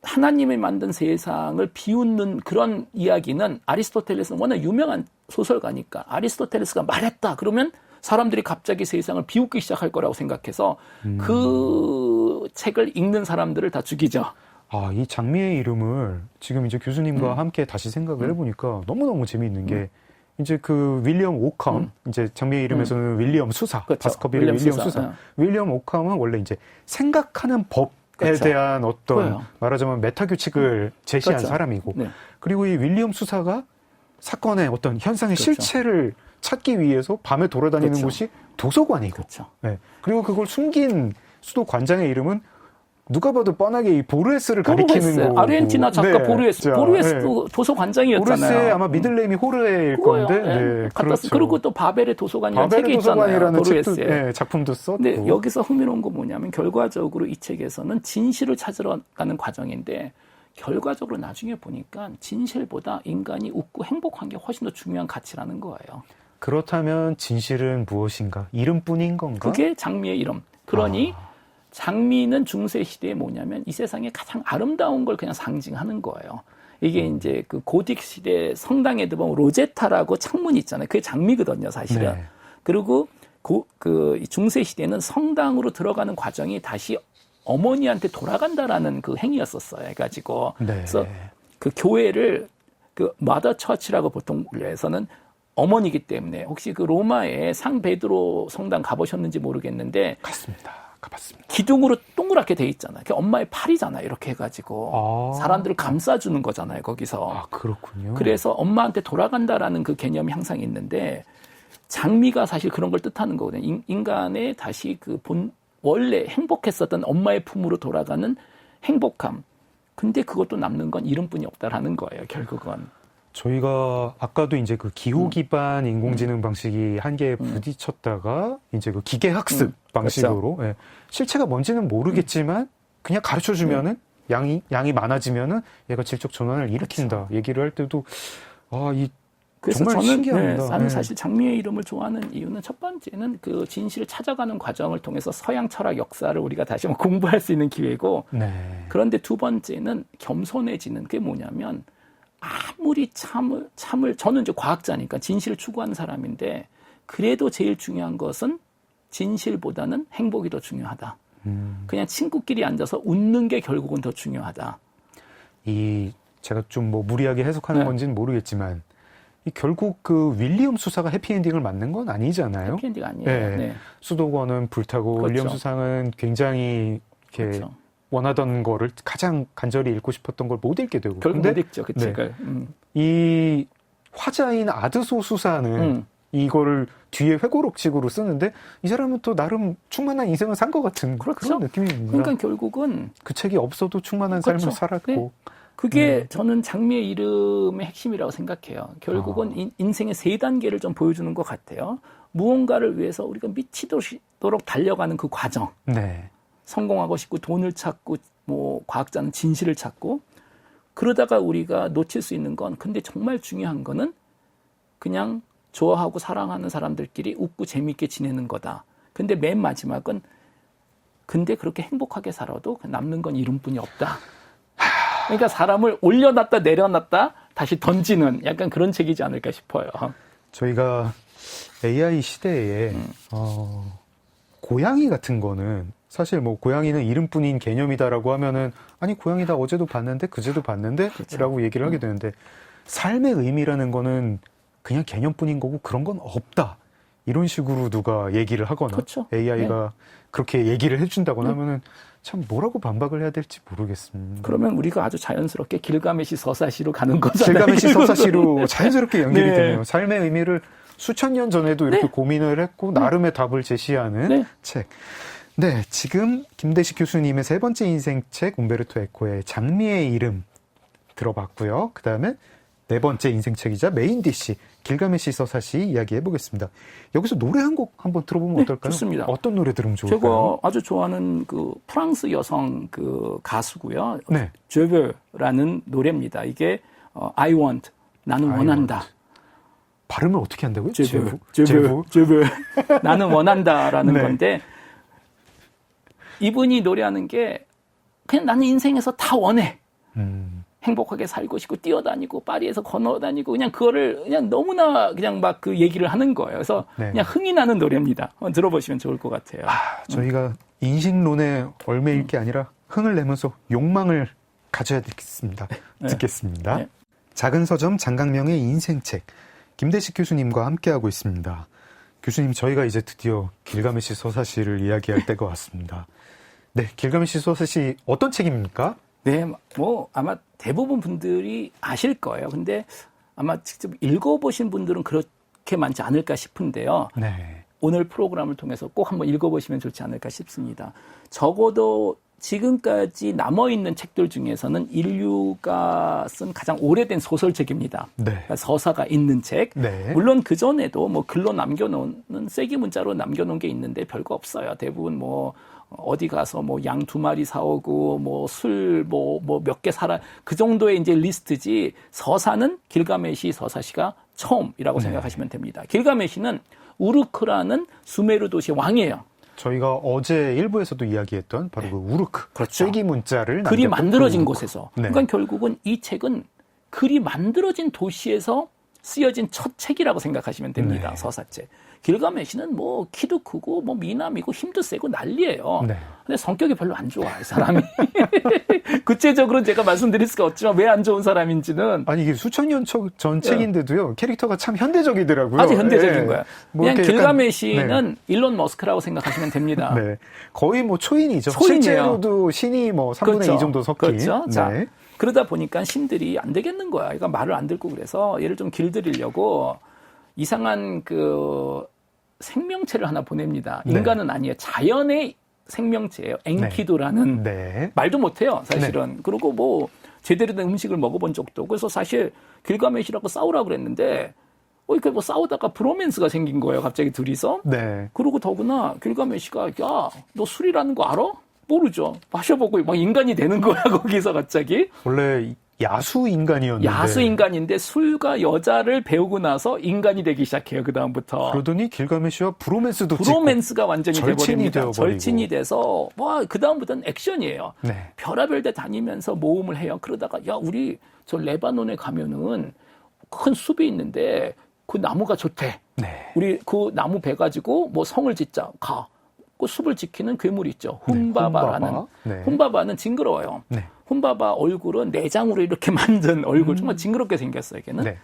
하나님이 만든 세상을 비웃는 그런 이야기는 아리스토텔레스는 워낙 유명한 소설가니까 아리스토텔레스가 말했다. 그러면 사람들이 갑자기 세상을 비웃기 시작할 거라고 생각해서 그 책을 읽는 사람들을 다 죽이죠. 아, 이 장미의 이름을 지금 이제 교수님과 함께 다시 생각을 해보니까 너무너무 재미있는 게 이제 그 윌리엄 오캄, 이제 장미의 이름에서는 윌리엄 수사, 그렇죠. 바스커빌의 윌리엄 수사. 윌리엄 오캄은 원래 이제 생각하는 법에 그렇죠. 대한 어떤 그래요. 말하자면 메타 규칙을 제시한 그렇죠. 사람이고 네. 그리고 이 윌리엄 수사가 사건의 어떤 현상의 그렇죠. 실체를 찾기 위해서 밤에 돌아다니는 그렇죠. 곳이 도서관이고 그렇죠. 네. 그리고 그걸 숨긴 수도 관장의 이름은 누가 봐도 뻔하게 이 보르헤스를 가리키는 거고. 아르헨티나 작가 네, 보르헤스. 자, 보르헤스도 네. 도서관장이었잖아요. 보르헤스의 아마 미들네임이 호르헤일 그거예요. 건데. 네. 네, 갖다 그렇죠. 그리고 또 바벨의 도서관이라는 책이 바벨의 있잖아요. 도서관이라는 책도, 보르헤스의. 네, 작품도 썼고. 근데 여기서 흥미로운 건 뭐냐면 결과적으로 이 책에서는 진실을 찾으러 가는 과정인데 결과적으로 나중에 보니까 진실보다 인간이 웃고 행복한 게 훨씬 더 중요한 가치라는 거예요. 그렇다면 진실은 무엇인가? 이름뿐인 건가? 그게 장미의 이름. 그러니 장미는 중세 시대에 뭐냐면 이 세상에 가장 아름다운 걸 그냥 상징하는 거예요. 이게 이제 그 고딕 시대 성당에도 보면 로제타라고 창문이 있잖아요. 그게 장미거든요, 사실은. 네. 그리고 그 중세 시대는 성당으로 들어가는 과정이 다시 어머니한테 돌아간다라는 그 행위였었어요. 해가지고. 네. 그래서 그 교회를 그 마더 처치라고 보통 불려서는 어머니이기 때문에 혹시 그 로마의 상 베드로 성당 가보셨는지 모르겠는데 갔습니다. 가봤습니다. 기둥으로 동그랗게 돼 있잖아요. 그게 엄마의 팔이잖아요. 이렇게 해가지고 사람들을 감싸주는 거잖아요. 거기서. 아, 그렇군요. 그래서 엄마한테 돌아간다라는 그 개념이 항상 있는데 장미가 사실 그런 걸 뜻하는 거거든요. 인간의 다시 그 원래 행복했었던 엄마의 품으로 돌아가는 행복함. 근데 그것도 남는 건 이름뿐이 없다라는 거예요. 결국은. 저희가 아까도 이제 그 기호 기반 인공지능 방식이 한계에 부딪혔다가 이제 그 기계 학습 방식으로 그렇죠. 예. 실체가 뭔지는 모르겠지만 그냥 가르쳐 주면은 양이 많아지면은 얘가 질적 전환을 일으킨다. 그렇죠. 얘기를 할 때도 이 그래서 정말 저는 신기합니다. 나는 네. 사실 장미의 이름을 좋아하는 이유는 첫 번째는 그 진실을 찾아가는 과정을 통해서 서양 철학 역사를 우리가 다시 한번 공부할 수 있는 기회고 네. 그런데 두 번째는 겸손해지는 게 뭐냐면 아무리 참을 저는 이제 과학자니까 진실을 추구하는 사람인데 그래도 제일 중요한 것은 진실보다는 행복이 더 중요하다. 그냥 친구끼리 앉아서 웃는 게 결국은 더 중요하다. 제가 좀 뭐 무리하게 해석하는 네. 건지는 모르겠지만 결국 그 윌리엄 수사가 해피엔딩을 맞는 건 아니잖아요. 해피엔딩 아니에요. 네. 네. 수도권은 불타고 그렇죠. 윌리엄 수상은 굉장히 이렇게 그렇죠. 원하던 거를 가장 간절히 읽고 싶었던 걸 못 읽게 되고. 결국 근데 못 읽죠. 그 네. 책을. 이 화자인 아드소 수사는 이거를 뒤에 회고록식으로 쓰는데 이 사람은 또 나름 충만한 인생을 산 것 같은 그렇죠. 그런 느낌입니다. 그러니까 결국은 그 책이 없어도 충만한 그렇죠. 삶을 살았고. 네. 그게 저는 장미의 이름의 핵심이라고 생각해요. 결국은 인생의 세 단계를 좀 보여주는 것 같아요. 무언가를 위해서 우리가 미치도록 달려가는 그 과정. 네. 성공하고 싶고 돈을 찾고 뭐 과학자는 진실을 찾고 그러다가 우리가 놓칠 수 있는 건 근데 정말 중요한 거는 그냥 좋아하고 사랑하는 사람들끼리 웃고 재미있게 지내는 거다. 근데 맨 마지막은 근데 그렇게 행복하게 살아도 남는 건 이름뿐이 없다. 그러니까 사람을 올려놨다 내려놨다 다시 던지는 약간 그런 책이지 않을까 싶어요. 저희가 AI 시대에 고양이 같은 거는 사실 뭐 고양이는 이름뿐인 개념이다라고 하면은 아니 고양이 다 어제도 봤는데 그제도 봤는데 그렇죠. 라고 얘기를 하게 되는데 삶의 의미라는 거는 그냥 개념뿐인 거고 그런 건 없다. 이런 식으로 누가 얘기를 하거나 그렇죠. AI가 그렇게 얘기를 해준다거나 하면은 참 뭐라고 반박을 해야 될지 모르겠습니다. 그러면 우리가 아주 자연스럽게 길가메시 서사시로 가는 거잖아요. 길가메시 서사시로 자연스럽게 연결이 네. 되네요. 삶의 의미를 수천 년 전에도 이렇게 고민을 했고 나름의 답을 제시하는 네. 책. 네, 지금 김대식 교수님의 세 번째 인생책 움베르토 에코의 장미의 이름 들어봤고요. 그 다음에 네 번째 인생책이자 메인 디시 길가메시 서사시 이야기해 보겠습니다. 여기서 노래 한 곡 한번 들어보면 네, 어떨까요? 좋습니다. 어떤 노래 들으면 좋을까요? 제가 아주 좋아하는 그 프랑스 여성 그 가수고요. 네. 제베라는 노래입니다. 이게 I want 나는 원한다. 발음을 어떻게 한다고요? 제베 제부? 나는 원한다라는 네. 건데 이분이 노래하는 게 그냥 나는 인생에서 다 원해. 행복하게 살고 싶고 뛰어다니고 파리에서 건너다니고 그냥 그거를 그냥 너무나 그냥 막 그 얘기를 하는 거예요. 그래서 네. 그냥 흥이 나는 노래입니다. 한번 들어보시면 좋을 것 같아요. 저희가 인식론에 얽매일 게 아니라 흥을 내면서 욕망을 가져야 되겠습니다. 듣겠습니다. 네. 작은 서점 장강명의 인생책 김대식 교수님과 함께하고 있습니다. 교수님, 저희가 이제 드디어 길가메시 서사시를 이야기할 때가 왔습니다. 네, 길가메시 서사시 어떤 책입니까? 네, 뭐 아마 대부분 분들이 아실 거예요. 근데 아마 직접 읽어보신 분들은 그렇게 많지 않을까 싶은데요. 네. 오늘 프로그램을 통해서 꼭 한번 읽어보시면 좋지 않을까 싶습니다. 적어도 지금까지 남아있는 책들 중에서는 인류가 쓴 가장 오래된 소설책입니다. 네. 그러니까 서사가 있는 책. 네. 물론 그전에도 뭐 글로 남겨놓는 쐐기 문자로 남겨놓은 게 있는데 별거 없어요. 대부분 뭐 어디 가서 뭐 양 2마리 사오고 뭐 술 뭐 몇 개 사라 그 정도의 이제 리스트지 서사는 길가메시 서사시가 처음이라고 생각하시면 됩니다. 길가메시는 우르크라는 수메르 도시의 왕이에요. 저희가 어제 일부에서도 이야기했던 바로 그 우르크, 그렇죠. 쐐기 문자를 글이 남겼던 만들어진 그 우르크. 곳에서. 네. 그러니까 결국은 이 책은 글이 만들어진 도시에서 쓰여진 첫 책이라고 생각하시면 됩니다. 네. 서사책. 길가메시는 뭐 키도 크고 뭐 미남이고 힘도 세고 난리예요. 네. 근데 성격이 별로 안 좋아, 이 사람이. 구체적으로 제가 말씀드릴 수가 없지만 왜 안 좋은 사람인지는 아니 이게 수천 년 전 책인데도요 캐릭터가 참 현대적이더라고요. 아주 현대적인 네. 거야. 뭐 그냥 이렇게 길가메시는 일론 머스크라고 생각하시면 됩니다. 네. 거의 뭐 초인이죠. 초인이에요. 실제로도 신이 뭐 3분의 그렇죠. 2 정도 섞인. 그렇죠. 자, 네. 그러다 보니까 신들이 안 되겠는 거야. 그러니까 말을 안 듣고 그래서 얘를 좀 길들이려고 이상한 그 생명체를 하나 보냅니다. 네. 인간은 아니에요. 자연의 생명체예요. 엔키도라는. 네. 말도 못해요, 사실은. 그리고 뭐 제대로 된 음식을 먹어본 적도 없고 그래서 사실 길가메시라고 싸우라고 그랬는데 이렇게 뭐 싸우다가 브로맨스가 생긴 거예요, 갑자기 둘이서. 네. 그리고 더구나 길가메시가 야, 너 술이라는 거 알아? 모르죠. 마셔보고 막 인간이 되는 거야, 거기서 갑자기. 원래 야수 인간이었는데. 야수 인간인데 술과 여자를 배우고 나서 인간이 되기 시작해요. 그 다음부터. 그러더니 길가메시와 브로맨스도 브로맨스가 완전히 절친이 돼버립니다. 되어버리고. 절친이 돼서 그 다음부터는 액션이에요. 네. 별의별 데 다니면서 모험을 해요. 그러다가 야 우리 저 레바논에 가면은 큰 숲이 있는데 그 나무가 좋대. 네. 우리 그 나무 배 가지고 뭐 성을 짓자. 가. 그 숲을 지키는 괴물이 있죠. 훈바바라는. 훈바바. 네. 훈바바는 징그러워요. 네. 훈바바 얼굴은 내장으로 이렇게 만든 얼굴 정말 징그럽게 생겼어요. 걔는. 네.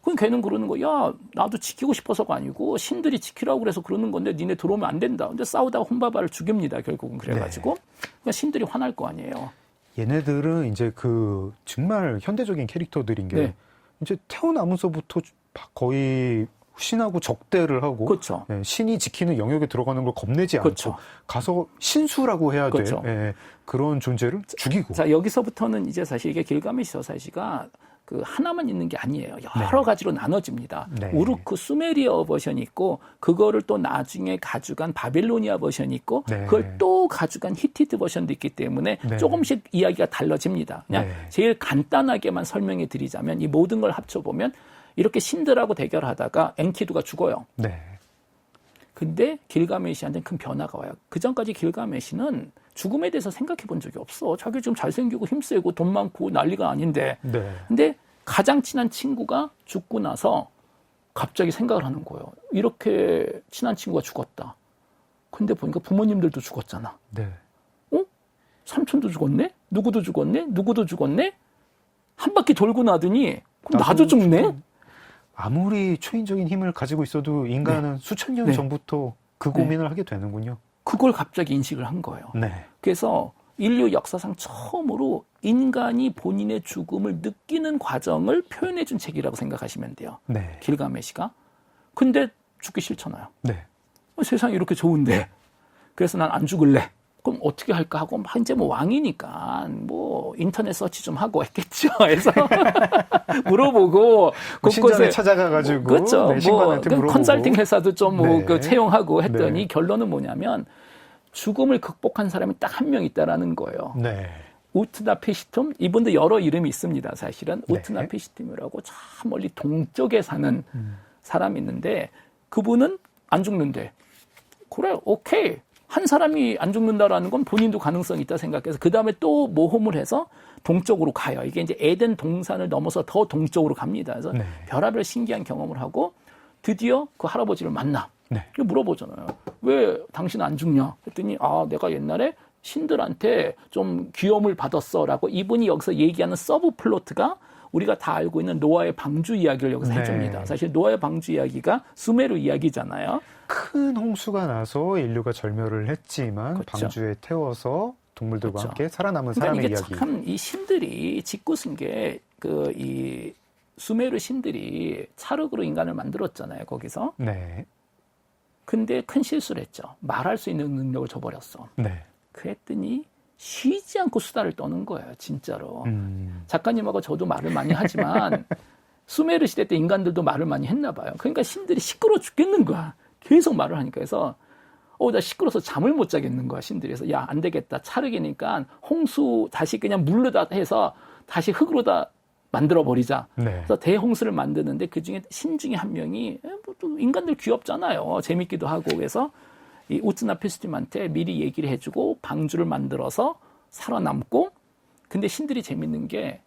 그럼 걔는 그러는 거, 야, 나도 지키고 싶어서가 아니고 신들이 지키라고 그래서 그러는 건데 니네 들어오면 안 된다. 근데 싸우다가 훈바바를 죽입니다. 결국은 그래가지고. 네. 그러니까 신들이 화날 거 아니에요. 얘네들은 이제 그 정말 현대적인 캐릭터들인 게 네. 이제 태어나면서부터 거의 신하고 적대를 하고 그렇죠. 예, 신이 지키는 영역에 들어가는 걸 겁내지 그렇죠. 않고 가서 신수라고 해야 그렇죠. 돼. 예, 그런 존재를 죽이고. 자, 여기서부터는 이제 사실 이게 길가메시 저사시가 그 하나만 있는 게 아니에요. 여러 가지로 나눠집니다. 네. 우르크 수메리어 버전이 있고 그거를 또 나중에 가져간 바빌로니아 버전이 있고 네. 그걸 또 가져간 히티트 버전도 있기 때문에 네. 조금씩 이야기가 달라집니다. 그냥 네. 제일 간단하게만 설명해 드리자면 이 모든 걸 합쳐보면 이렇게 신들하고 대결하다가 엔키두가 죽어요. 네. 근데 길가메시한테는 큰 변화가 와요. 그 전까지 길가메시는 죽음에 대해서 생각해 본 적이 없어. 자기 지금 잘생기고 힘세고 돈 많고 난리가 아닌데. 네. 근데 가장 친한 친구가 죽고 나서 갑자기 생각을 하는 거예요. 이렇게 친한 친구가 죽었다. 근데 보니까 부모님들도 죽었잖아. 네. 삼촌도 죽었네? 누구도 죽었네? 누구도 죽었네? 한 바퀴 돌고 나더니 그럼 나도 죽네? 아무리 초인적인 힘을 가지고 있어도 인간은 수천 년 네. 전부터 그 고민을 하게 되는군요. 그걸 갑자기 인식을 한 거예요. 네. 그래서 인류 역사상 처음으로 인간이 본인의 죽음을 느끼는 과정을 표현해 준 책이라고 생각하시면 돼요. 네. 길가메시가. 근데 죽기 싫잖아요. 네. 세상이 이렇게 좋은데. 그래서 난 안 죽을래. 그럼 어떻게 할까 하고 막 이제 뭐 왕이니까 뭐 인터넷 서치 좀 하고 했겠죠. 그래서 물어보고 신전에 찾아가가지고 그렇죠. 네, 신관한테 물어보고 컨설팅 회사도 좀 뭐 네. 채용하고 했더니 네. 결론은 뭐냐면 죽음을 극복한 사람이 딱 한 명 있다라는 거예요. 네. 우트나 페시툼 이분도 여러 이름이 있습니다. 사실은 네. 우트나 페시툼이라고 저 멀리 동쪽에 사는 사람이 있는데 그분은 안 죽는데 그래 오케이 한 사람이 안 죽는다라는 건 본인도 가능성이 있다 생각해서 그 다음에 또 모험을 해서 동쪽으로 가요. 이게 이제 에덴 동산을 넘어서 더 동쪽으로 갑니다. 그래서 네. 별의별 신기한 경험을 하고 드디어 그 할아버지를 만나. 네. 물어보잖아요. 왜 당신 안 죽냐? 했더니 내가 옛날에 신들한테 좀 귀염을 받았어라고 이분이 여기서 얘기하는 서브 플로트가 우리가 다 알고 있는 노아의 방주 이야기를 여기서 네. 해줍니다. 사실 노아의 방주 이야기가 수메르 이야기잖아요. 큰 홍수가 나서 인류가 절멸을 했지만 그렇죠. 방주에 태워서 동물들과 그렇죠. 함께 살아남은 그러니까 사람의 이게 이야기. 참 이 신들이 짓궂은 게 이 수메르 신들이 찰흙으로 인간을 만들었잖아요. 거기서. 네. 근데 큰 실수를 했죠. 말할 수 있는 능력을 줘버렸어. 네. 그랬더니 쉬지 않고 수다를 떠는 거예요. 진짜로. 작가님하고 저도 말을 많이 하지만 수메르 시대 때 인간들도 말을 많이 했나 봐요. 그러니까 신들이 시끄러워 죽겠는 거야. 계속 말을 하니까. 그래서 나 시끄러워서 잠을 못 자겠는 거야. 신들이. 그래서 야, 안 되겠다. 찰흙이니까 홍수 다시 그냥 물로다 해서 다시 흙으로다 만들어버리자. 네. 그래서 대홍수를 만드는데 그중에 신 중에 한 명이 또 인간들 귀엽잖아요. 재밌기도 하고. 그래서 이 우트나 페스팀한테 미리 얘기를 해주고 방주를 만들어서 살아남고 근데 신들이 재밌는 게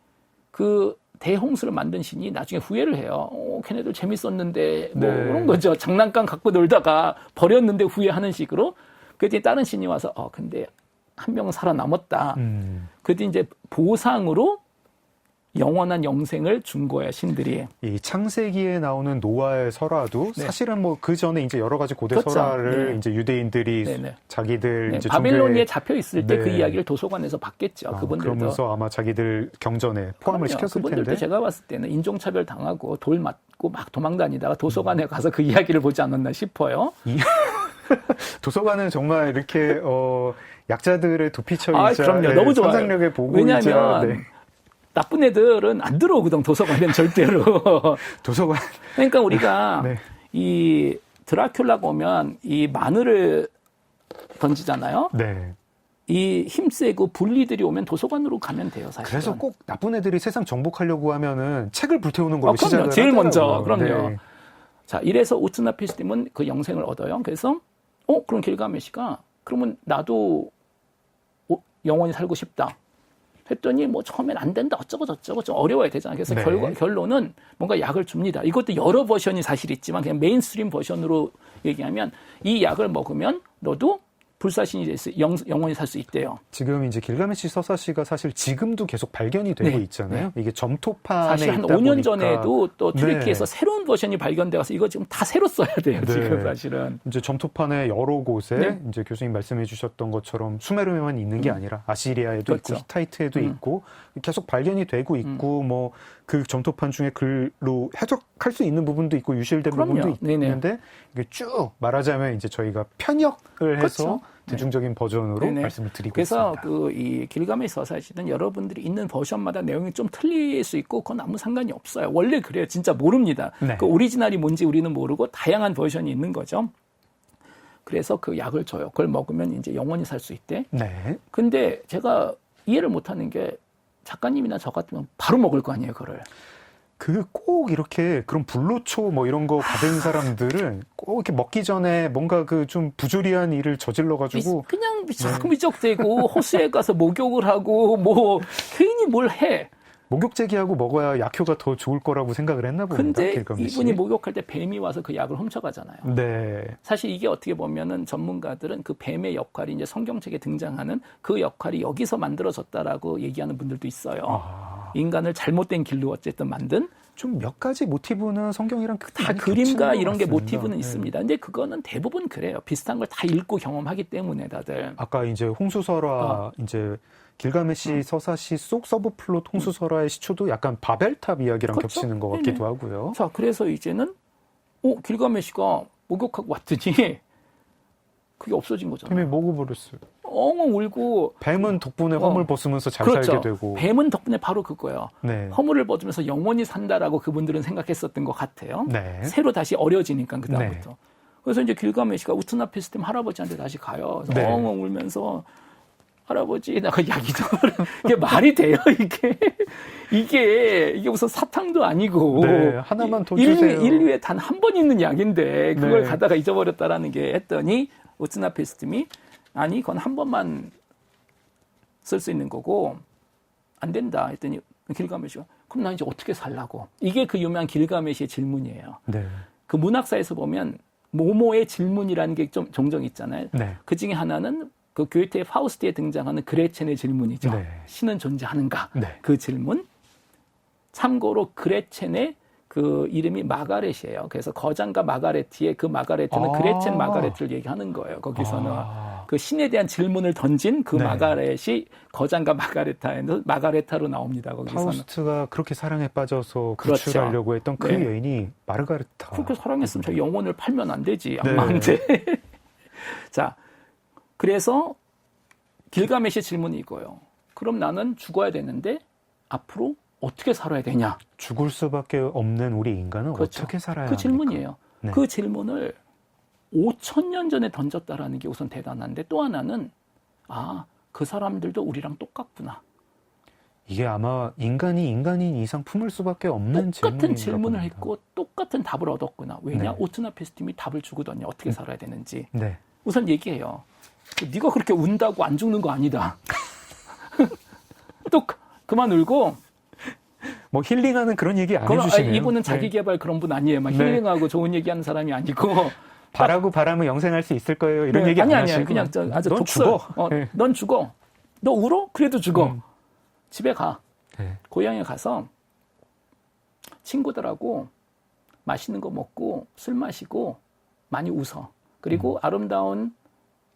그 대홍수를 만든 신이 나중에 후회를 해요. 걔네들 재밌었는데 뭐 네. 그런 거죠. 장난감 갖고 놀다가 버렸는데 후회하는 식으로. 그랬더니 다른 신이 와서 근데 한 명은 살아남았다. 그랬더니 이제 보상으로 영원한 영생을 준 거예요, 신들이. 이 창세기에 나오는 노아의 설화도 네. 사실은 뭐 그 전에 이제 여러 가지 고대 그렇죠. 설화를 네. 이제 유대인들이 네네. 자기들 네, 이제 바빌로니에 종교에 잡혀 있을 때 그 네. 이야기를 도서관에서 봤겠죠. 그분들도. 그러면서 아마 자기들 경전에 포함을 그럼요. 시켰을 그분들도 텐데. 제가 봤을 때는 인종차별 당하고 돌 맞고 막 도망다니다가 도서관에 가서 그 이야기를 보지 않았나 싶어요. 도서관은 정말 이렇게 약자들의 도피처이자 그럼요. 너무 좋아요. 상상력의 보고이자 왜냐하면 네. 나쁜 애들은 안 들어오거든 도서관에는 절대로. 도서관 그러니까 우리가 네. 이 드라큘라가 오면 이 마늘을 던지잖아요. 네. 이 힘세고 분리들이 오면 도서관으로 가면 돼요, 사실은. 그래서 꼭 나쁜 애들이 세상 정복하려고 하면은 책을 불태우는 걸로 그럼요. 시작을 제일 먼저. 하더라고요. 그럼요. 네. 자, 이래서 우트나피스팀은 그 영생을 얻어요. 그래서 그럼 길가메시가 그러면 나도 영원히 살고 싶다. 했더니 뭐 처음엔 안 된다 어쩌고 저쩌고 좀 어려워야 되잖아요. 그래서 네. 결론은 뭔가 약을 줍니다. 이것도 여러 버전이 사실 있지만 그냥 메인스트림 버전으로 얘기하면 이 약을 먹으면 너도 불사신이 돼서 영원히 살 수 있대요. 지금 이제 길가메시 서사시가 사실 지금도 계속 발견이 되고 네. 있잖아요. 이게 점토판에 사실 한 있다 5년 보니까 전에도 또 트리키에서 네. 새로운 버전이 발견돼 가서 이거 지금 다 새로 써야 돼요. 네. 지금 사실은. 이제 점토판의 여러 곳에 네. 이제 교수님 말씀해 주셨던 것처럼 수메르에만 있는 게 아니라 아시리아에도 그렇죠. 있고 히타이트에도 있고 계속 발견이 되고 있고 뭐 그 점토판 중에 글로 해석할 수 있는 부분도 있고 유실된 그럼요. 부분도 네네. 있는데 이게 쭉 말하자면 이제 저희가 편역을 해서 그렇죠. 대중적인 버전으로 네네. 말씀을 드리고 그래서 있습니다. 그 이 길가메시 서사시는 여러분들이 있는 버전마다 내용이 좀 틀릴 수 있고 그건 아무 상관이 없어요. 원래 그래요. 진짜 모릅니다. 네. 그 오리지널이 뭔지 우리는 모르고 다양한 버전이 있는 거죠. 그래서 그 약을 줘요. 그걸 먹으면 이제 영원히 살 수 있대. 네. 근데 제가 이해를 못하는 게 작가님이나 저 같으면 바로 먹을 거 아니에요, 그거를. 그 꼭 이렇게 그런 불로초 뭐 이런 거 받은 사람들은 꼭 이렇게 먹기 전에 뭔가 그 좀 부조리한 일을 저질러 가지고 그냥 자꾸 미적대고 호수에 가서 목욕을 하고 뭐 괜히 뭘 해. 목욕 제기하고 먹어야 약효가 더 좋을 거라고 생각을 했나 봅니다. 근데 길가메시. 이분이 목욕할 때 뱀이 와서 그 약을 훔쳐가잖아요. 네. 사실 이게 어떻게 보면은 전문가들은 그 뱀의 역할이 이제 성경책에 등장하는 그 역할이 여기서 만들어졌다라고 얘기하는 분들도 있어요. 인간을 잘못된 길로 어쨌든 만든 좀 몇 가지 모티브는 성경이랑 다 많이 그림과 겹치는 것 이런 게 같습니다. 모티브는 네. 있습니다. 근데 그거는 대부분 그래요. 비슷한 걸 다 읽고 경험하기 때문에 다들. 아까 이제 홍수설화 이제 길가메시 서사시 속 서브플롯 홍수설화의 시초도 약간 바벨탑 이야기랑 그렇죠? 겹치는 것 네네. 같기도 하고요. 자, 그래서 이제는 길가메시가 목욕하고 왔더니 그게 없어진 거잖아요. 뱀이 먹어버렸어요. 엉엉 울고 뱀은 덕분에 허물 벗으면서 잘 그렇죠. 살게 되고. 뱀은 덕분에 바로 그거예요. 네. 허물을 벗으면서 영원히 산다라고 그분들은 생각했었던 것 같아요. 네. 새로 다시 어려지니까 그 다음부터. 그래서 이제 길가메시가 우트나피스팀 할아버지한테 다시 가요. 그래서 네. 엉엉 울면서 할아버지 나가 약이 좀 이게 말이 돼요 이게 무슨 사탕도 아니고 네, 하나만 더 주세요. 인류에 단 한 번 있는 약인데 그걸 네. 가다가 잊어버렸다라는 게 했더니 우트나피스팀이 아니 그건 한 번만 쓸 수 있는 거고 안 된다 했더니 길가메시가 그럼 나 이제 어떻게 살라고 이게 그 유명한 길가메시의 질문이에요. 네. 그 문학사에서 보면 모모의 질문이라는 게 좀 종종 있잖아요. 네. 그 중에 하나는 그 교테의 파우스트에 등장하는 그레첸의 질문이죠. 네. 신은 존재하는가? 네. 그 질문. 참고로 그레첸의 그 이름이 마가렛이에요. 그래서 거장과 마가레트의 그 마가레트는 그레첸 마가레트를 얘기하는 거예요. 거기서는 그 신에 대한 질문을 던진 그 네. 마가렛이 거장과 마가레타로 나옵니다. 거기서는. 파우스트가 그렇게 사랑에 빠져서 그렇죠. 구출하려고 했던 그 네. 여인이 마르가르타. 그렇게 사랑했으면 저 영혼을 팔면 안 되지. 네. 악마한테. 자, 그래서 길가메시의 질문이 이거예요. 그럼 나는 죽어야 되는데 앞으로 어떻게 살아야 되냐? 죽을 수밖에 없는 우리 인간은 그렇죠. 어떻게 살아야 그 합니까? 질문이에요. 네. 그 질문을 5,000년 전에 던졌다라는 게 우선 대단한데 또 하나는 그 사람들도 우리랑 똑같구나. 이게 아마 인간이 인간인 이상 품을 수밖에 없는 똑같은 질문인가 질문을 봅니다. 했고 똑같은 답을 얻었구나. 왜냐? 네. 오트나피스팀이 답을 주거든요. 어떻게 살아야 되는지. 네. 우선 얘기해요. 네가 그렇게 운다고 안 죽는 거 아니다. 또 그만 울고 뭐 힐링하는 그런 얘기 안 해주시네요. 이분은 네. 자기 개발 그런 분 아니에요. 막 네. 힐링하고 좋은 얘기하는 사람이 아니고 바라고 바라면 영생할 수 있을 거예요. 이런 네, 얘기 안 아니 하시고 그냥 아주 넌 독설. 죽어. 네. 넌 죽어. 너 울어? 그래도 죽어. 집에 가. 네. 고향에 가서 친구들하고 맛있는 거 먹고 술 마시고 많이 웃어. 그리고 아름다운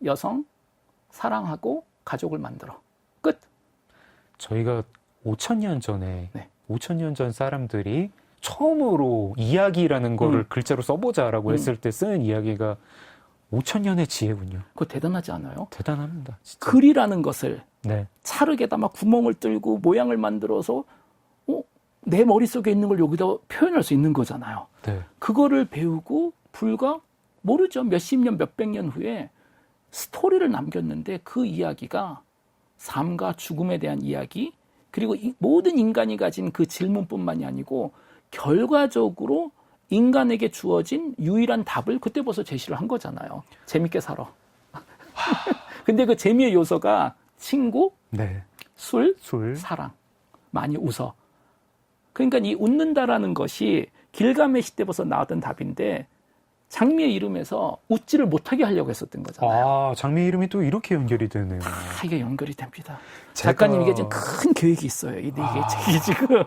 여성 사랑하고 가족을 만들어. 끝. 저희가 5,000년 전에 네. 5,000년 전 사람들이 처음으로 이야기라는 거를 글자로 써보자라고 했을 때 쓰는 이야기가 5,000년의 지혜군요. 그거 대단하지 않아요? 대단합니다. 진짜. 글이라는 것을 네. 찰흙에다 막 구멍을 뚫고 모양을 만들어서 내 머릿속에 있는 걸 여기다 표현할 수 있는 거잖아요. 네. 그거를 배우고 불과 모르죠. 몇십 년, 몇백 년 후에 스토리를 남겼는데 그 이야기가 삶과 죽음에 대한 이야기, 그리고 모든 인간이 가진 그 질문뿐만이 아니고 결과적으로 인간에게 주어진 유일한 답을 그때 벌써 제시를 한 거잖아요. 재밌게 살아. 근데 그 재미의 요소가 친구, 네. 술, 술. 사랑. 많이 웃어. 그러니까 이 웃는다라는 것이 길가메시 때 벌써 나왔던 답인데 장미의 이름에서 웃지를 못하게 하려고 했었던 거잖아요. 아, 장미 이름이 또 이렇게 연결이 되네요. 이게 연결이 됩니다. 작가님 이게 지금 큰 계획이 있어요. 이게 지금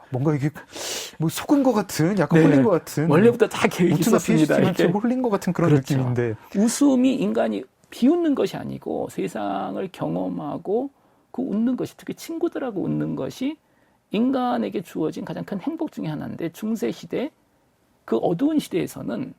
뭔가 이게 뭐 속은 것 같은, 약간 네. 홀린 것 같은. 원래부터 다 계획이 우트나 있었습니다. PC한테 이게. 홀린 것 같은 그런 그렇죠. 느낌인데. 웃음이 인간이 비웃는 것이 아니고 세상을 경험하고 그 웃는 것이, 특히 친구들하고 웃는 것이 인간에게 주어진 가장 큰 행복 중에 하나인데, 중세 시대 그 어두운 시대에서는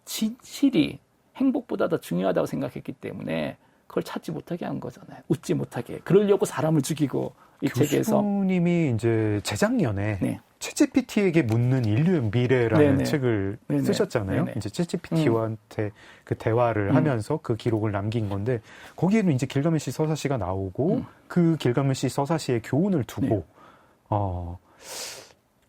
진실이 행복보다 더 중요하다고 생각했기 때문에 그걸 찾지 못하게 한 거잖아요. 웃지 못하게. 그러려고 사람을 죽이고 이 책에서. 교수님이 이제 재작년에 네. 챗GPT에게 묻는 인류의 미래라는 네네. 책을 네네. 쓰셨잖아요. 네네. 이제 챗GPT한테 그 대화를 하면서 그 기록을 남긴 건데, 거기에는 이제 길가메시 서사시가 나오고 그 길가메시 서사시의 교훈을 두고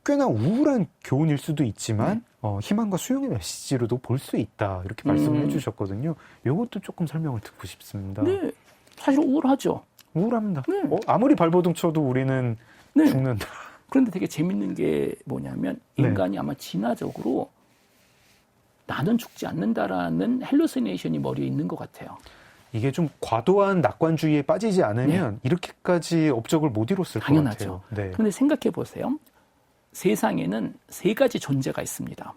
꽤나 우울한 교훈일 수도 있지만 희망과 수용의 메시지로도 볼 수 있다, 이렇게 말씀을 해주셨거든요. 이것도 조금 설명을 듣고 싶습니다. 네, 사실 우울하죠. 우울합니다. 네. 아무리 발버둥 쳐도 우리는 네. 죽는다. 그런데 되게 재밌는 게 뭐냐면 인간이 아마 진화적으로 나는 죽지 않는다라는 헬루시네이션이 머리에 있는 것 같아요. 이게 좀 과도한 낙관주의에 빠지지 않으면 이렇게까지 업적을 못 이뤘을 것 당연하죠. 같아요. 네. 그런데 생각해 보세요. 세상에는 세 가지 존재가 있습니다.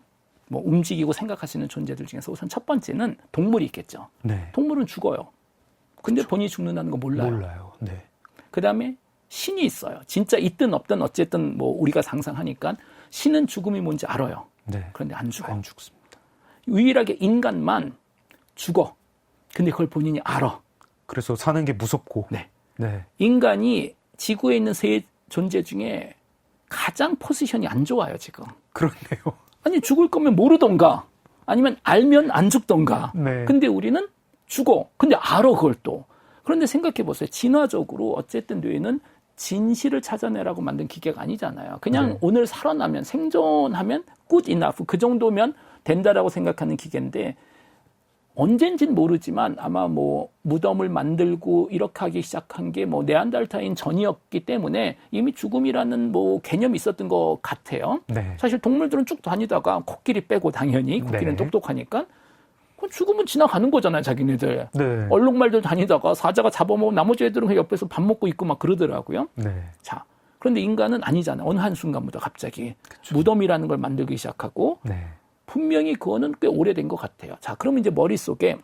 뭐 움직이고 생각하시는 존재들 중에서 우선 첫 번째는 동물이 있겠죠. 네. 동물은 죽어요. 근데 본인이 죽는다는 거 몰라요. 몰라요. 네. 그다음에 신이 있어요. 진짜 있든 없든 어쨌든 뭐 우리가 상상하니까 신은 죽음이 뭔지 알아요. 네. 그런데 안 죽어. 안 죽습니다. 유일하게 인간만 죽어. 근데 그걸 본인이 알아. 그래서 사는 게 무섭고. 네. 네. 인간이 지구에 있는 세 존재 중에 가장 포지션이 안 좋아요, 지금. 그렇네요. 아니, 죽을 거면 모르던가, 아니면 알면 안 죽던가. 네. 근데 우리는 죽어. 근데 알아, 그걸 또. 그런데 생각해 보세요. 진화적으로 어쨌든 뇌는 진실을 찾아내라고 만든 기계가 아니잖아요. 그냥 네. 오늘 살아나면, 생존하면 good enough. 그 정도면 된다라고 생각하는 기계인데, 언젠진 모르지만 아마 뭐 무덤을 만들고 이렇게 하기 시작한 게 뭐 네안데르탈인 전이었기 때문에 이미 죽음이라는 뭐 개념이 있었던 것 같아요. 네. 사실 동물들은 쭉 다니다가 코끼리 빼고 당연히 코끼리는 네. 똑똑하니까 그건 죽음은 지나가는 거잖아요, 자기네들. 네. 얼룩말들 다니다가 사자가 잡아먹으면 나머지 애들은 그 옆에서 밥 먹고 있고 막 그러더라고요. 네. 자, 그런데 인간은 아니잖아요. 어느 한순간부터 갑자기 무덤이라는 걸 만들기 시작하고 네. 분명히 그거는 꽤 오래된 것 같아요. 자, 그러면 이제 머릿속에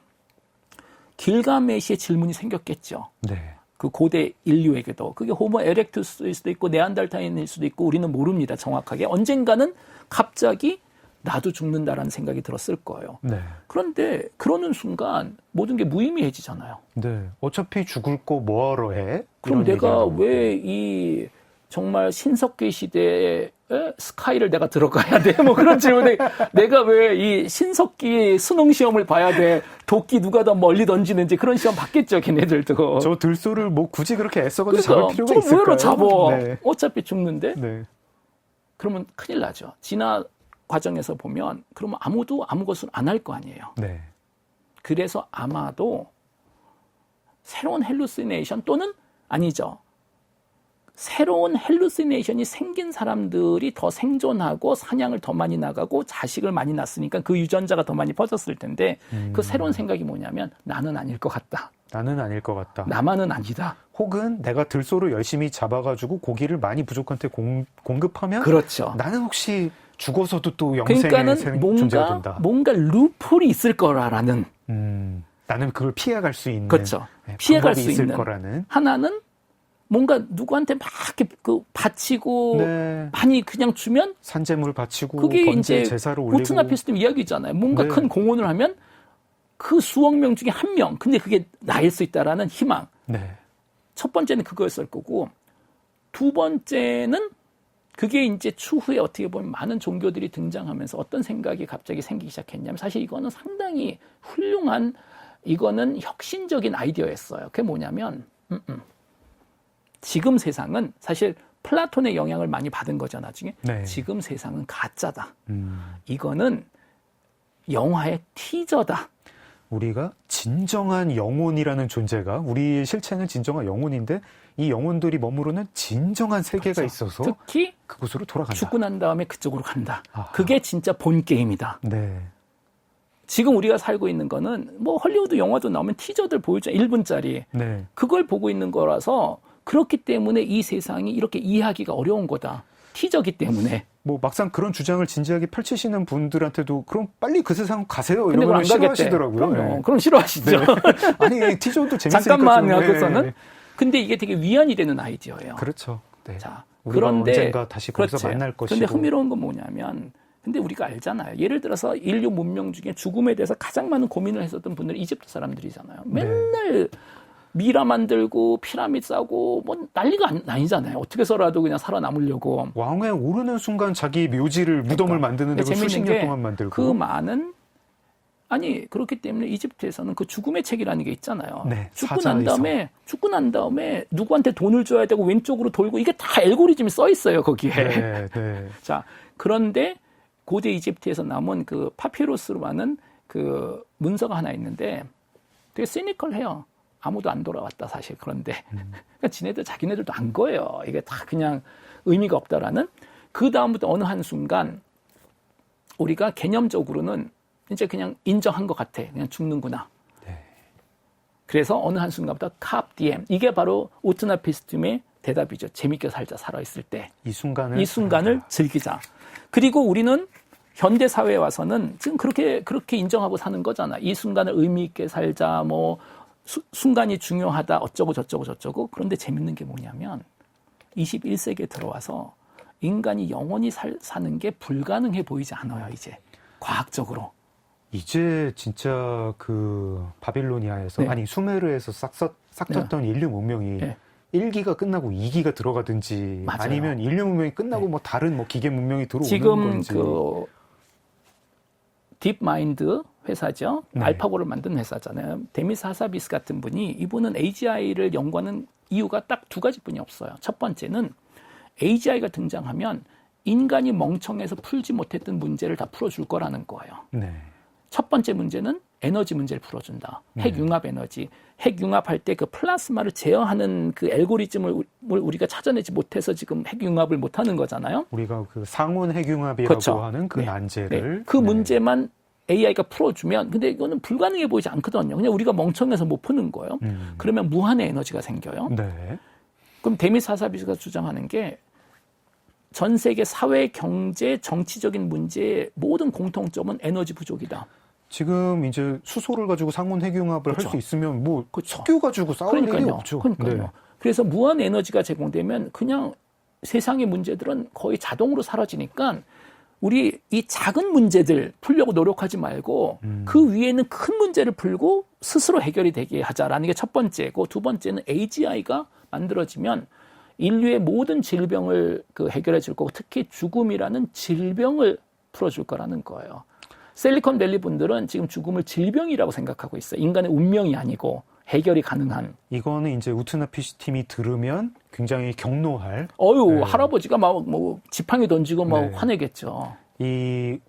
길가메시의 질문이 생겼겠죠. 네. 그 고대 인류에게도. 그게 호모 에렉투스일 수도 있고 네안데르탈인일 수도 있고 우리는 모릅니다, 정확하게. 언젠가는 갑자기 나도 죽는다라는 생각이 들었을 거예요. 네. 그런데 그러는 순간 모든 게 무의미해지잖아요. 네. 어차피 죽을 거 뭐하러 해? 그럼 이런 내가 얘기하고. 왜 이 정말 신석기 시대에 스카이를 내가 들어가야 돼? 뭐 그런 질문에 내가 왜 이 신석기 수능 시험을 봐야 돼? 도끼 누가 더 멀리 던지는지 그런 시험 받겠죠, 걔네들도. 저 들소를 뭐 굳이 그렇게 애써가지고 그러니까 잡을 필요가 좀 있을까요? 왜로 잡어? 네. 어차피 죽는데? 네. 그러면 큰일 나죠. 진화 과정에서 보면 그러면 아무도 아무것을 안 할 거 아니에요. 네. 그래서 아마도 새로운 헬루시네이션 또는 아니죠. 새로운 헬루시네이션이 생긴 사람들이 더 생존하고 사냥을 더 많이 나가고 자식을 많이 낳았으니까 그 유전자가 더 많이 퍼졌을 텐데 그 새로운 생각이 뭐냐면 나는 아닐 것 같다. 나는 아닐 것 같다. 나만은 아니다. 혹은 내가 들소를 열심히 잡아가지고 고기를 많이 부족한테 공급하면 그렇죠. 나는 혹시 죽어서도 또 영생의 그러니까는 존재가 된다. 뭔가 루폴이 있을 거라는 나는 그걸 피해갈 수 있는 그렇죠. 네, 피해갈 방법이 수 있을 있는 거라는. 하나는 뭔가 누구한테 막 이렇게 그 바치고 네. 많이 그냥 주면 산재물 바치고 그게 번제 이제 제사를 올리고. 우트나 피스템 이야기잖아요. 뭔가 네. 큰 공헌을 하면 그 수억 명 중에 한 명. 근데 그게 나일 수 있다라는 희망. 네. 첫 번째는 그거였을 거고 두 번째는 그게 이제 추후에 어떻게 보면 많은 종교들이 등장하면서 어떤 생각이 갑자기 생기기 시작했냐면 사실 이거는 상당히 훌륭한 이거는 혁신적인 아이디어였어요. 그게 뭐냐면 지금 세상은 사실 플라톤의 영향을 많이 받은 거죠. 나중에 네. 지금 세상은 가짜다. 이거는 영화의 티저다. 우리가 진정한 영혼이라는 존재가 우리의 실체는 진정한 영혼인데 이 영혼들이 머무르는 진정한 세계가 그렇죠. 있어서 특히 그곳으로 돌아간다. 죽고 난 다음에 그쪽으로 간다. 아하. 그게 진짜 본 게임이다. 네. 지금 우리가 살고 있는 거는 뭐 헐리우드 영화도 나오면 티저들 보여줘 1분짜리. 네. 그걸 보고 있는 거라서 그렇기 때문에 이 세상이 이렇게 이해하기가 어려운 거다. 티저기 때문에. 뭐 막상 그런 주장을 진지하게 펼치시는 분들한테도 그럼 빨리 그 세상 가세요. 근데 이러면 그걸 안 가겠대. 싫어하시더라고요. 그럼요. 네. 그럼 싫어하시죠. 아니 티저도 재밌으니까 잠깐만 좀, 하고서는. 네. 근데 이게 되게 위안이 되는 아이디어예요. 그렇죠. 네. 자, 우리가 그런데 언젠가 다시 거기서 그렇지. 만날 것이고. 근데 흥미로운 건 뭐냐면 근데 우리가 알잖아요. 예를 들어서 인류 문명 중에 죽음에 대해서 가장 많은 고민을 했었던 분들이 이집트 사람들이잖아요. 맨날 미라 만들고 피라미드 싸고 뭐 난리가 아니잖아요. 어떻게 해서라도 그냥 살아남으려고. 왕에 오르는 순간 자기 묘지를 무덤을 만드는데 근데 수십 재밌는 년 동안 만들고. 그 많은 아니 그렇기 때문에 이집트에서는 그 죽음의 책이라는 게 있잖아요. 네, 죽고 난 다음에 누구한테 돈을 줘야 되고 왼쪽으로 돌고 이게 다 알고리즘이 써 있어요 거기에. 네, 네. 자 그런데 고대 이집트에서 남은 그 파피루스로 하는 그 문서가 하나 있는데 되게 시니컬해요. 아무도 안 돌아왔다 사실. 그런데 그러니까 지네들 자기네들도 안 거예요. 이게 다 그냥 의미가 없다라는. 그 다음부터 어느 한 순간 우리가 개념적으로는 이제 그냥 인정한 것 같아. 그냥 죽는구나. 네. 그래서 어느 한 순간부터 캅디엠 이게 바로 오트나피스툼의 대답이죠. 재밌게 살자 살아있을 때. 이 순간을 즐기자. 그리고 우리는 현대 사회에 와서는 지금 그렇게 인정하고 사는 거잖아. 이 순간을 의미 있게 살자. 뭐 순간이 중요하다. 어쩌고 저쩌고. 그런데 재밌는 게 뭐냐면 21세기에 들어와서 인간이 영원히 사는 게 불가능해 보이지 않아요. 이제 과학적으로. 이제 진짜 그 바빌로니아에서 네. 아니 수메르에서 싹쳤던 인류 문명이 네. 1기가 끝나고 2기가 들어가든지 맞아요. 아니면 인류 문명이 끝나고 뭐 다른 뭐 기계 문명이 들어오는 지금 건지. 그 딥마인드 회사죠. 네. 알파고를 만든 회사잖아요. 데미스 하사비스 같은 분이 이분은 AGI를 연구하는 이유가 딱 두 가지뿐이 없어요. 첫 번째는 AGI가 등장하면 인간이 멍청해서 풀지 못했던 문제를 다 풀어줄 거라는 거예요. 네. 첫 번째 문제는 에너지 문제를 풀어준다. 핵융합 에너지. 핵융합할 때 그 플라스마를 제어하는 그 알고리즘을 우리가 찾아내지 못해서 지금 핵융합을 못하는 거잖아요. 우리가 그 상온 핵융합이라고 그렇죠. 하는 그 네. 난제를 네. 그 문제만 AI가 풀어주면 근데 이거는 불가능해 보이지 않거든요. 그냥 우리가 멍청해서 못 푸는 거예요. 그러면 무한의 에너지가 생겨요. 네. 그럼 데미스 하사비스가 주장하는 게 전 세계 사회, 경제, 정치적인 문제의 모든 공통점은 에너지 부족이다. 지금 이제 수소를 가지고 상온 핵융합을 그렇죠. 할 수 있으면 뭐 그렇죠. 석유 가지고 싸울 일이 없죠. 그러니까요. 네. 그래서 무한 에너지가 제공되면 그냥 세상의 문제들은 거의 자동으로 사라지니까 우리 이 작은 문제들 풀려고 노력하지 말고 그 위에는 큰 문제를 풀고 스스로 해결이 되게 하자라는 게 첫 번째고 두 번째는 AGI가 만들어지면 인류의 모든 질병을 해결해 줄 거고 특히 죽음이라는 질병을 풀어줄 거라는 거예요. 실리콘밸리 분들은 지금 죽음을 질병이라고 생각하고 있어요. 인간의 운명이 아니고 해결이 가능한. 이거는 이제 우트나피시 팀이 들으면 굉장히 경노할. 네. 할아버지가 막 뭐 지팡이 던지고 막 네. 화내겠죠.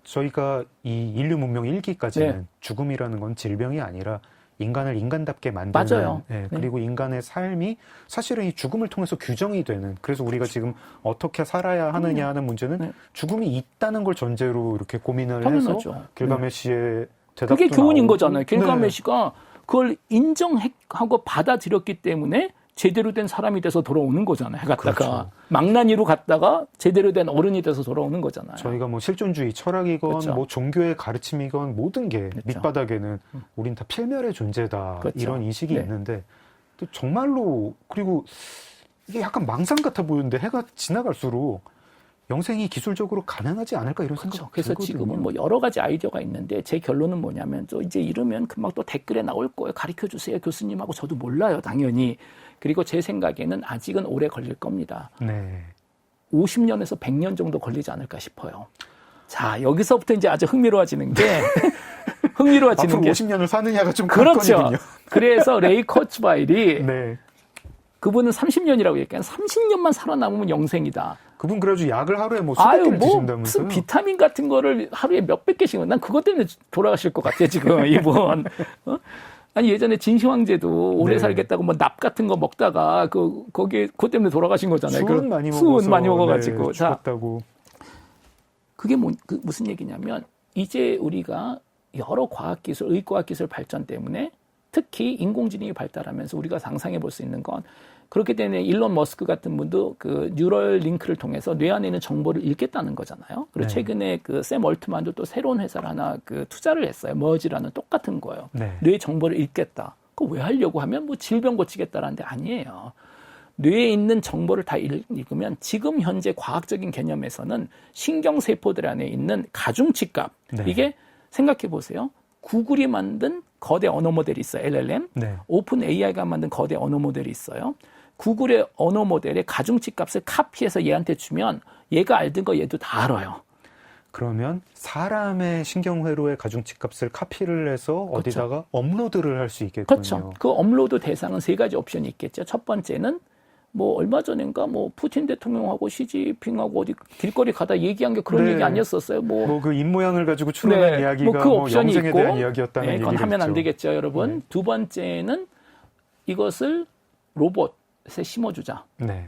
저희가 이 인류 문명 1기까지는 네. 죽음이라는 건 질병이 아니라 인간을 인간답게 만드는 맞아요. 네, 그리고 인간의 삶이 사실은 이 죽음을 통해서 규정이 되는 그래서 우리가 지금 어떻게 살아야 하느냐 하는 문제는 네. 죽음이 있다는 걸 전제로 이렇게 고민을 당연하죠. 해서 길가메시의 대답도 그게 교훈인 나오고. 거잖아요. 네. 길가메시가 그걸 인정하고 받아들였기 때문에 제대로 된 사람이 돼서 돌아오는 거잖아요. 갔다가 그렇죠. 망나니로 갔다가 제대로 된 어른이 돼서 돌아오는 거잖아요. 저희가 뭐 실존주의 철학이건 그렇죠. 뭐 종교의 가르침이건 모든 게 그렇죠. 밑바닥에는 우린 다 필멸의 존재다 그렇죠. 이런 인식이 네. 있는데 또 정말로 그리고 이게 약간 망상 같아 보이는데 해가 지나갈수록 영생이 기술적으로 가능하지 않을까 이런 그렇죠. 생각 그래서 들거든요. 지금은 뭐 여러 가지 아이디어가 있는데 제 결론은 뭐냐면 또 이제 이러면 금방 또 댓글에 나올 거예요. 가르쳐 주세요 교수님하고 저도 몰라요 당연히. 그리고 제 생각에는 아직은 오래 걸릴 겁니다. 네. 50년에서 100년 정도 걸리지 않을까 싶어요. 자 여기서부터 이제 아주 흥미로워지는 게 흥미로워지는 앞으로 게 50년을 사느냐가 좀 그렇죠. 관건이군요. 그래서 레이 커츠바일이 네. 그분은 30년이라고 얘기해요. 30년만 살아남으면 영생이다. 그분 그래가지고 약을 하루에 뭐 수백 개를 드신다면서요? 무슨 비타민 같은 거를 하루에 몇백 개씩. 난 그것 때문에 돌아가실 것 같아, 지금, 이분. 어? 아니, 예전에 진시황제도 오래 네. 살겠다고 뭐 납 같은 거 먹다가 거기에, 그것 때문에 돌아가신 거잖아요. 수은 많이 먹어서. 수은 많이 먹어가지고. 네, 죽었다고. 그게 무슨 얘기냐면, 이제 우리가 여러 과학기술, 의과학기술 발전 때문에 특히 인공지능이 발달하면서 우리가 상상해 볼 수 있는 건 그렇게 되면 일론 머스크 같은 분도 그 뉴럴 링크를 통해서 뇌 안에 있는 정보를 읽겠다는 거잖아요. 그리고 네. 최근에 그 샘 얼트만도 또 새로운 회사를 하나 그 투자를 했어요. 머지라는 똑같은 거예요. 네. 뇌 정보를 읽겠다. 그거 왜 하려고 하면 뭐 질병 고치겠다라는데 아니에요. 뇌에 있는 정보를 다 읽으면 지금 현재 과학적인 개념에서는 신경세포들 안에 있는 가중치값. 네. 이게 생각해 보세요. 구글이 만든 거대 언어 모델이 있어요. LLM. 네. 오픈 AI가 만든 거대 언어 모델이 있어요. 구글의 언어 모델의 가중치 값을 카피해서 얘한테 주면 얘가 알던 거 얘도 다 알아요. 그러면 사람의 신경회로의 가중치 값을 카피를 해서 그렇죠. 어디다가 업로드를 할 수 있겠군요. 그렇죠. 그 업로드 대상은 세 가지 옵션이 있겠죠. 첫 번째는 뭐 얼마 전인가 뭐 푸틴 대통령하고 시진핑하고 어디 길거리 가다 얘기한 게 그런 네. 얘기 아니었었어요. 뭐 그 입모양을 가지고 추론한 이야기가 그 옵션이 영생에 있고, 대한 이야기였다는 네, 그건 얘기를 하면 안 했죠. 되겠죠, 여러분. 네. 두 번째는 이것을 로봇에 심어주자. 네.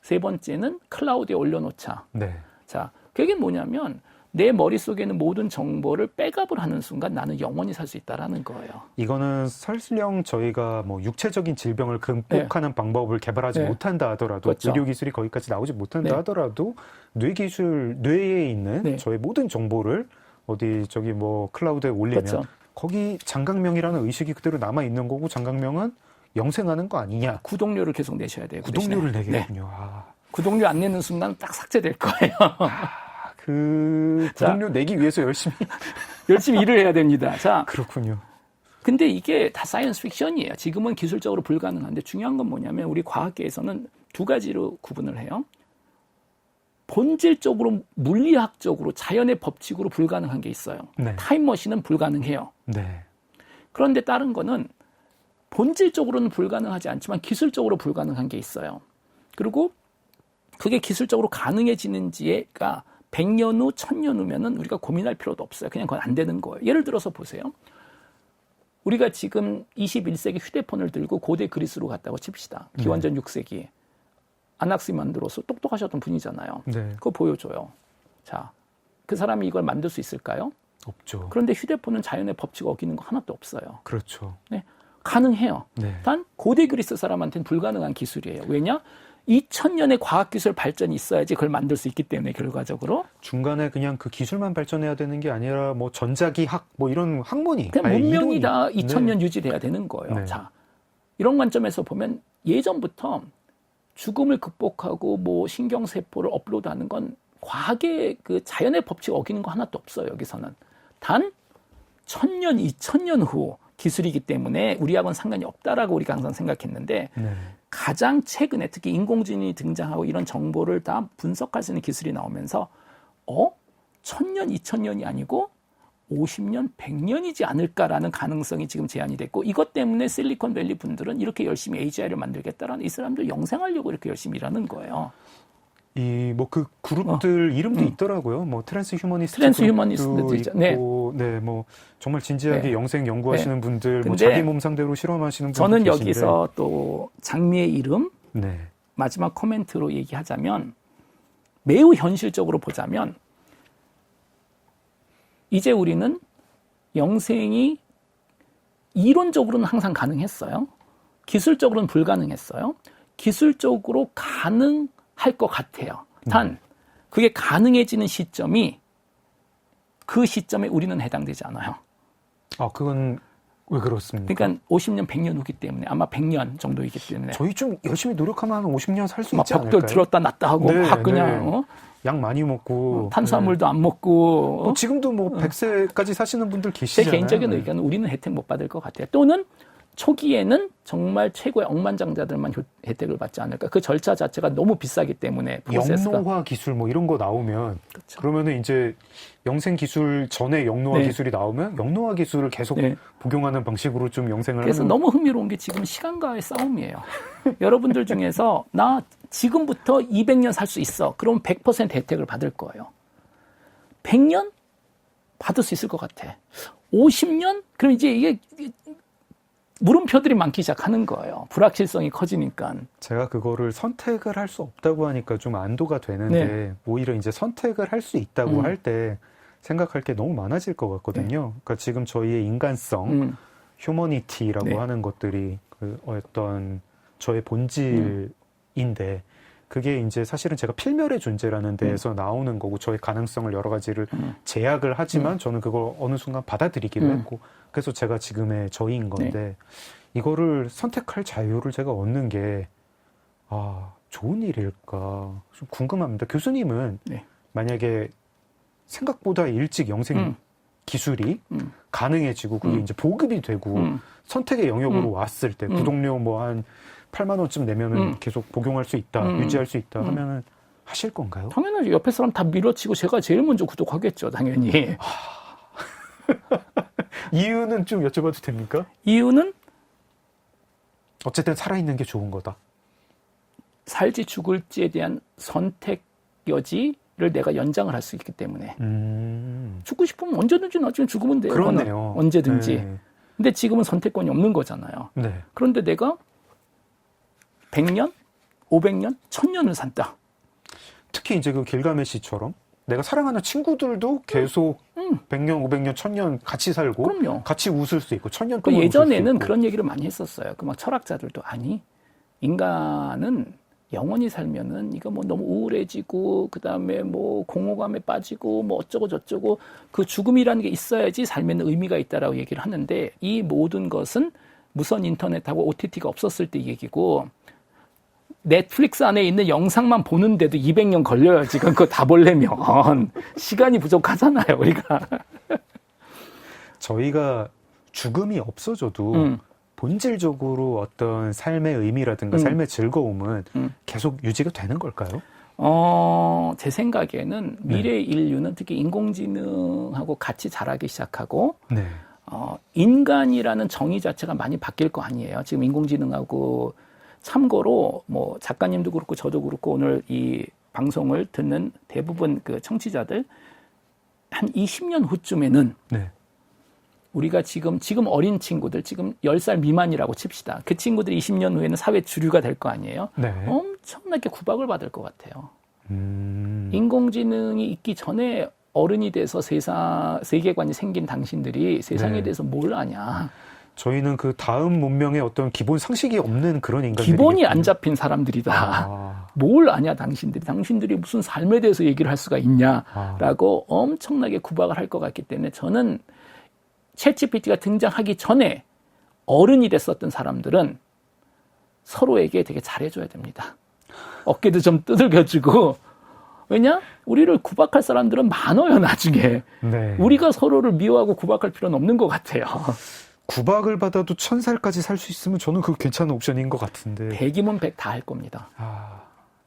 세 번째는 클라우드에 올려놓자. 네. 자, 그게 뭐냐면 내 머릿속에 있는 모든 정보를 백업을 하는 순간 나는 영원히 살 수 있다라는 거예요. 이거는 설령 저희가 뭐 육체적인 질병을 극복하는 방법을 개발하지 네. 못한다 하더라도 그렇죠. 의료 기술이 거기까지 나오지 못한다 네. 하더라도 뇌에 있는 네. 저의 모든 정보를 어디 저기 뭐 클라우드에 올리면 그렇죠. 거기 장강명이라는 의식이 그대로 남아 있는 거고 장강명은 영생하는 거 아니냐. 구독료를 계속 내셔야 돼요. 그 구독료를 대신에. 내겠군요. 네. 아, 구독료 안 내는 순간 딱 삭제될 거예요. 그 구독료 내기 위해서 열심히 열심히 일을 해야 됩니다. 자, 그렇군요. 근데 이게 다 사이언스 픽션이에요. 지금은 기술적으로 불가능한데 중요한 건 뭐냐면 우리 과학계에서는 두 가지로 구분을 해요. 본질적으로 물리학적으로 자연의 법칙으로 불가능한 게 있어요. 네. 타임머신은 불가능해요. 네. 그런데 다른 거는 본질적으로는 불가능하지 않지만 기술적으로 불가능한 게 있어요. 그리고 그게 기술적으로 가능해지는지가 100년 후, 1000년 후면은 우리가 고민할 필요도 없어요. 그냥 그건 안 되는 거예요. 예를 들어서 보세요. 우리가 지금 21세기 휴대폰을 들고 고대 그리스로 갔다고 칩시다. 기원전 6세기. 아낙시만드로스 똑똑하셨던 분이잖아요. 네. 그거 보여줘요. 자, 그 사람이 이걸 만들 수 있을까요? 없죠. 그런데 휴대폰은 자연의 법칙 어기는 거 하나도 없어요. 그렇죠. 네, 가능해요. 네. 단 고대 그리스 사람한테는 불가능한 기술이에요. 왜냐? 2000년의 과학기술 발전이 있어야지 그걸 만들 수 있기 때문에 결과적으로 중간에 그냥 그 기술만 발전해야 되는 게 아니라 뭐 전자기학 뭐 이런 학문이 그냥 아예 문명이 이론이. 다 2000년 네. 유지돼야 되는 거예요. 네. 자, 이런 관점에서 보면 예전부터 죽음을 극복하고 뭐 신경세포를 업로드하는 건 과학의 그 자연의 법칙 어기는 거 하나도 없어요. 여기서는 단 1000년, 2000년 후 기술이기 때문에 우리하고는 상관이 없다라고 우리가 항상 생각했는데 네. 가장 최근에 특히 인공지능이 등장하고 이런 정보를 다 분석할 수 있는 기술이 나오면서 1000년, 2000년이 아니고 50년, 100년이지 않을까라는 가능성이 지금 제한이 됐고 이것 때문에 실리콘밸리 분들은 이렇게 열심히 AGI를 만들겠다라는 이 사람들 영생하려고 이렇게 열심히 일하는 거예요. 이 뭐 그 그룹들 이름도 있더라고요. 뭐 트랜스휴머니스트 트랜스휴머니스트도 있죠. 있고, 네, 뭐 정말 진지하게 네. 영생 연구하시는 네. 분들, 뭐 근데 자기 몸 상대로 실험하시는 분들 저는 계신데. 여기서 또 장미의 이름 네, 마지막 코멘트로 얘기하자면 매우 현실적으로 보자면 이제 우리는 영생이 이론적으로는 항상 가능했어요. 기술적으로는 불가능했어요. 기술적으로 가능할 것 같아요. 단 그게 가능해지는 시점이 그 시점에 우리는 해당되지 않아요. 아 그건 왜 그렇습니까? 그러니까 50년, 100년 후기 때문에 아마 100년 정도이기 때문에 저희 좀 열심히 노력하면 한 50년 살 수 막 있지 벽돌 않을까요? 들었다 놨다 하고 네, 막 그냥 네. 약 많이 먹고 탄수화물도 안 먹고 뭐 지금도 뭐 100세까지 사시는 분들 제 계시잖아요. 개인적인 네. 의견은 우리는 혜택 못 받을 것 같아요. 또는 초기에는 정말 최고의 억만장자들만 혜택을 받지 않을까. 그 절차 자체가 너무 비싸기 때문에 프로세스가. 영노화 기술 뭐 이런 거 나오면 그렇죠. 그러면은 이제 영생 기술 전에 영노화 네. 기술이 나오면 영노화 기술을 계속 네. 복용하는 방식으로 좀 영생을 그래서 하는 너무 흥미로운 게 지금 시간과의 싸움이에요. 여러분들 중에서 나 지금부터 200년 살 수 있어. 그럼 100% 혜택을 받을 거예요. 100년? 받을 수 있을 것 같아. 50년? 그럼 이제 이게 물음표들이 많기 시작하는 거예요. 불확실성이 커지니까. 제가 그거를 선택을 할 수 없다고 하니까 좀 안도가 되는데 네. 오히려 이제 선택을 할 수 있다고 할 때 생각할 게 너무 많아질 것 같거든요. 그러니까 지금 저희의 인간성, 휴머니티라고 네. 하는 것들이 그 어떤 저의 본질인데 그게 이제 사실은 제가 필멸의 존재라는 데에서 나오는 거고 저의 가능성을 여러 가지를 제약을 하지만 저는 그걸 어느 순간 받아들이기도 했고 그래서 제가 지금의 저인 건데 이거를 선택할 자유를 제가 얻는 게 좋은 일일까 좀 궁금합니다. 교수님은 네. 만약에 생각보다 일찍 영생 기술이 가능해지고 그게 이제 보급이 되고 선택의 영역으로 왔을 때 구독료 뭐 한 8만 원쯤 내면은 계속 복용할 수 있다, 유지할 수 있다 하면은 하실 건가요? 당연히 옆에 사람 다 밀어치고 제가 제일 먼저 구독하겠죠, 당연히. 이유는 좀 여쭤봐도 됩니까? 이유는 어쨌든 살아있는 게 좋은 거다. 살지 죽을지에 대한 선택 여지를 내가 연장을 할 수 있기 때문에. 죽고 싶으면 언제든지 나중에 죽으면 돼요. 그렇네요. 언제든지. 네. 근데 지금은 선택권이 없는 거잖아요. 네. 그런데 내가 100년, 500년, 1000년을 산다. 특히 이제 그 길가메시처럼 내가 사랑하는 친구들도 계속 100년, 500년, 1000년 같이 살고 그럼요. 같이 웃을 수 있고 1000년 그 동안 웃을 수 예전에는 있고. 그런 얘기를 많이 했었어요. 그 막 철학자들도 아니 인간은 영원히 살면은 이거 뭐 너무 우울해지고 그다음에 뭐 공허감에 빠지고 뭐 어쩌고 저쩌고 그 죽음이라는 게 있어야지 삶에는 의미가 있다라고 얘기를 하는데 이 모든 것은 무선 인터넷하고 OTT가 없었을 때 얘기고 넷플릭스 안에 있는 영상만 보는데도 200년 걸려요. 지금 그거 다 보려면 시간이 부족하잖아요. 우리가. 저희가 죽음이 없어져도 본질적으로 어떤 삶의 의미라든가 삶의 즐거움은 계속 유지가 되는 걸까요? 제 생각에는 미래 인류는 특히 인공지능하고 같이 자라기 시작하고 네. 인간이라는 정의 자체가 많이 바뀔 거 아니에요. 지금 인공지능하고 참고로 뭐 작가님도 그렇고 저도 그렇고 오늘 이 방송을 듣는 대부분 그 청취자들 한 20년 후쯤에는 네. 우리가 지금 어린 친구들 지금 10살 미만이라고 칩시다. 그 친구들이 20년 후에는 사회 주류가 될 거 아니에요. 네. 엄청나게 구박을 받을 것 같아요. 인공지능이 있기 전에 어른이 돼서 세계관이 생긴 당신들이 세상에 네. 대해서 뭘 아냐. 저희는 그 다음 문명의 어떤 기본 상식이 없는 그런 인간들이 기본이 안 잡힌 사람들이다. 아. 뭘 아냐 당신들이 무슨 삶에 대해서 얘기를 할 수가 있냐라고 엄청나게 구박을 할 것 같기 때문에 저는 챗GPT가 등장하기 전에 어른이 됐었던 사람들은 서로에게 되게 잘해줘야 됩니다. 어깨도 좀 두들겨주고 왜냐? 우리를 구박할 사람들은 많아요 나중에. 네. 우리가 서로를 미워하고 구박할 필요는 없는 것 같아요. 구박을 받아도 1000살까지 살 수 있으면 저는 그거 괜찮은 옵션인 것 같은데. 100이면 100 다 할 겁니다.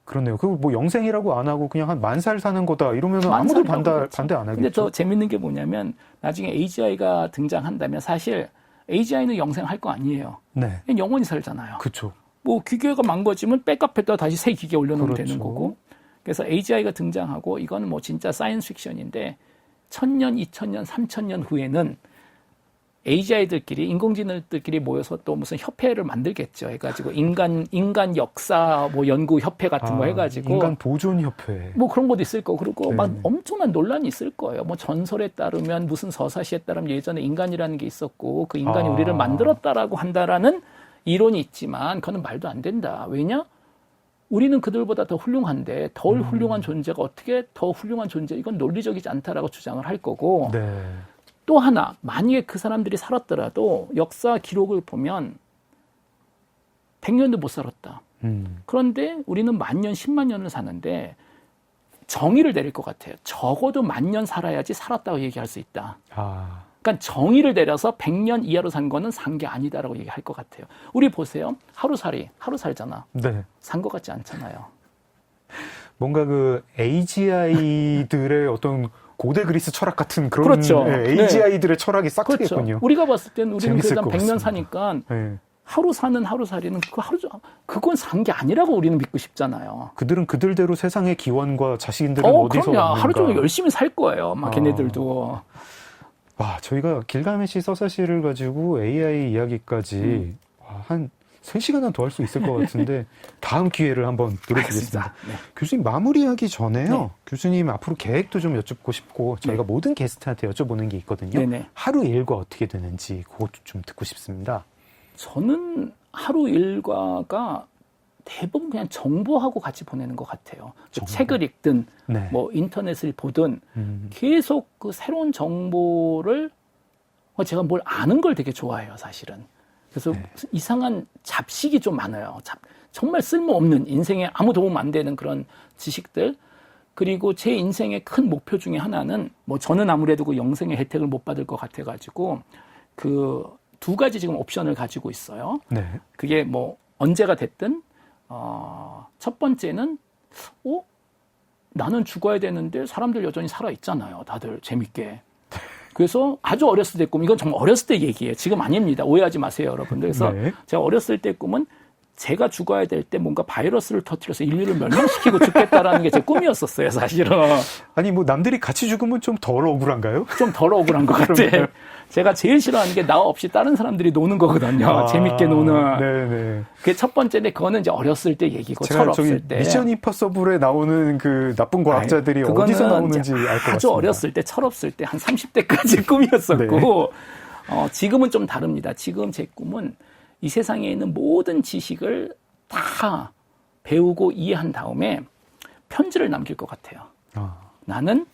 그렇네요. 그거 뭐 영생이라고 안 하고 그냥 한 10,000살 사는 거다 이러면 아무도 반대 안 하겠죠. 근데 더 재밌는 게 뭐냐면 나중에 AGI가 등장한다면 사실 AGI는 영생할 거 아니에요. 네. 그냥 영원히 살잖아요. 그렇죠. 뭐 기계가 망가지면 백업했다 다시 새 기계 올려놓으면 그렇죠. 되는 거고. 그래서 AGI가 등장하고 이거는 뭐 진짜 사이언스 픽션인데 1000년, 2000년, 3000년 후에는 AGI들끼리 인공지능들끼리 모여서 또 무슨 협회를 만들겠죠. 해가지고 인간 역사 뭐 연구 협회 같은 거 해가지고 인간 보존 협회. 뭐 그런 것도 있을 거고 그리고 네. 막 엄청난 논란이 있을 거예요. 뭐 전설에 따르면 무슨 서사시에 따르면 예전에 인간이라는 게 있었고 그 인간이 우리를 만들었다라고 한다라는 이론이 있지만 그거는 말도 안 된다. 왜냐? 우리는 그들보다 더 훌륭한데 덜 훌륭한 존재가 어떻게 더 훌륭한 존재? 이건 논리적이지 않다라고 주장을 할 거고. 네. 또 하나, 만약에 그 사람들이 살았더라도 역사 기록을 보면 100년도 못 살았다. 그런데 우리는 10,000년, 10만 년을 사는데 정의를 내릴 것 같아요. 적어도 10,000년 살아야지 살았다고 얘기할 수 있다. 그러니까 정의를 내려서 100년 이하로 산 거는 산 게 아니다라고 얘기할 것 같아요. 우리 보세요. 하루 살잖아. 네. 산 것 같지 않잖아요. 뭔가 그 AGI들의 어떤 고대 그리스 철학 같은 그런 그렇죠. AGI들의 철학이 싹 그렇죠. 트겠군요. 우리가 봤을 때는 우리는 재밌을 그래도 것 100년 같습니다. 사니까 네. 하루살이는 그건 산 게 아니라고 우리는 믿고 싶잖아요. 그들은 그들대로 세상의 기원과 자신들은 어디서 그럼요. 왔는가. 하루 종일 열심히 살 거예요. 막 걔네들도. 와, 저희가 길가메시 서사시를 가지고 AI 이야기까지 한 3시간은 더 할 수 있을 것 같은데 다음 기회를 한번 노려보겠습니다. 알겠습니다. 네. 교수님 마무리하기 전에요. 네. 교수님 앞으로 계획도 좀 여쭙고 싶고 저희가 모든 게스트한테 여쭤보는 게 있거든요. 네네. 하루 일과 어떻게 되는지 그것도 좀 듣고 싶습니다. 저는 하루 일과가 대부분 그냥 정보하고 같이 보내는 것 같아요. 정보. 책을 읽든 네. 뭐 인터넷을 보든 계속 그 새로운 정보를 제가 뭘 아는 걸 되게 좋아해요, 사실은. 그래서 네. 이상한 잡식이 좀 많아요. 정말 쓸모없는 인생에 아무 도움 안 되는 그런 지식들. 그리고 제 인생의 큰 목표 중에 하나는 뭐 저는 아무래도 그 영생의 혜택을 못 받을 것 같아가지고 그 2가지 지금 옵션을 가지고 있어요. 네. 그게 뭐 언제가 됐든 첫 번째는 나는 죽어야 되는데 사람들 여전히 살아 있잖아요. 다들 재밌게. 그래서 아주 어렸을 때 꿈, 이건 정말 어렸을 때 얘기예요. 지금 아닙니다. 오해하지 마세요, 여러분들. 그래서 네. 제가 어렸을 때 꿈은 제가 죽어야 될 때 뭔가 바이러스를 터뜨려서 인류를 멸망시키고 죽겠다라는 게 제 꿈이었었어요, 사실은. 아니 뭐 남들이 같이 죽으면 좀 덜 억울한가요? 좀 덜 억울한 것 같아. 제가 제일 싫어하는 게 나 없이 다른 사람들이 노는 거거든요. 재밌게 노는. 네네. 그게 첫 번째인데 그거는 이제 어렸을 때 얘기고 제가 철없을 저기 때. 미션 임파서블에 나오는 그 나쁜 과학자들이 그거는 어디서 나오는지 알 것 같습니다. 아주 어렸을 때 철없을 때 한 30대까지 꿈이었었고 지금은 좀 다릅니다. 지금 제 꿈은 이 세상에 있는 모든 지식을 다 배우고 이해한 다음에 편지를 남길 것 같아요. 나는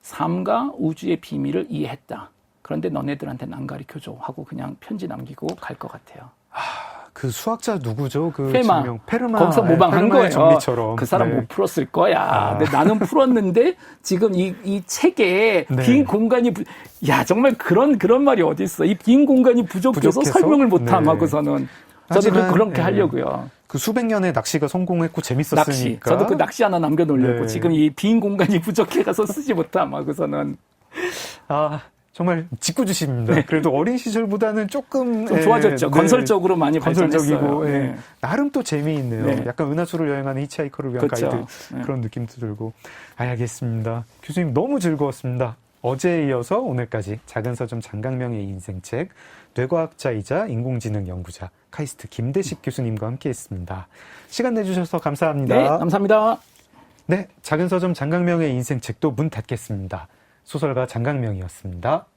삶과 우주의 비밀을 이해했다. 그런데 너네들한테는 안 가르쳐줘 하고 그냥 편지 남기고 갈 것 같아요. 그 수학자 누구죠? 그 페르마. 증명 페르마. 거기서 모방한 페르마의 거예요. 정리처럼. 그 사람 네. 못 풀었을 거야. 근데 나는 풀었는데 지금 이 책에 네. 빈 공간이 야 정말 그런 말이 어디 있어? 이 빈 공간이 부족해서 설명을 못함 네. 하고서는 저도 하지만, 그렇게 하려고요. 그 수백 년의 낚시가 성공했고 재밌었으니까. 낚시. 저도 그 낚시 하나 남겨놓으려고 네. 지금 이 빈 공간이 부족해 가서 쓰지 못함 하고서는 정말 짓궂으십니다. 그래도 어린 시절보다는 조금 좀 좋아졌죠. 건설적으로 많이 발전했어요. 건설적이고 네. 나름 또 재미있네요. 네. 약간 은하수를 여행하는 히치하이커를 위한 그렇죠. 가이드 네. 그런 느낌도 들고. 알겠습니다. 교수님 너무 즐거웠습니다. 어제에 이어서 오늘까지 작은 서점 장강명의 인생책 뇌과학자이자 인공지능 연구자 카이스트 김대식 교수님과 함께했습니다. 시간 내주셔서 감사합니다. 네, 감사합니다. 네, 작은 서점 장강명의 인생책도 문 닫겠습니다. 소설가 장강명이었습니다.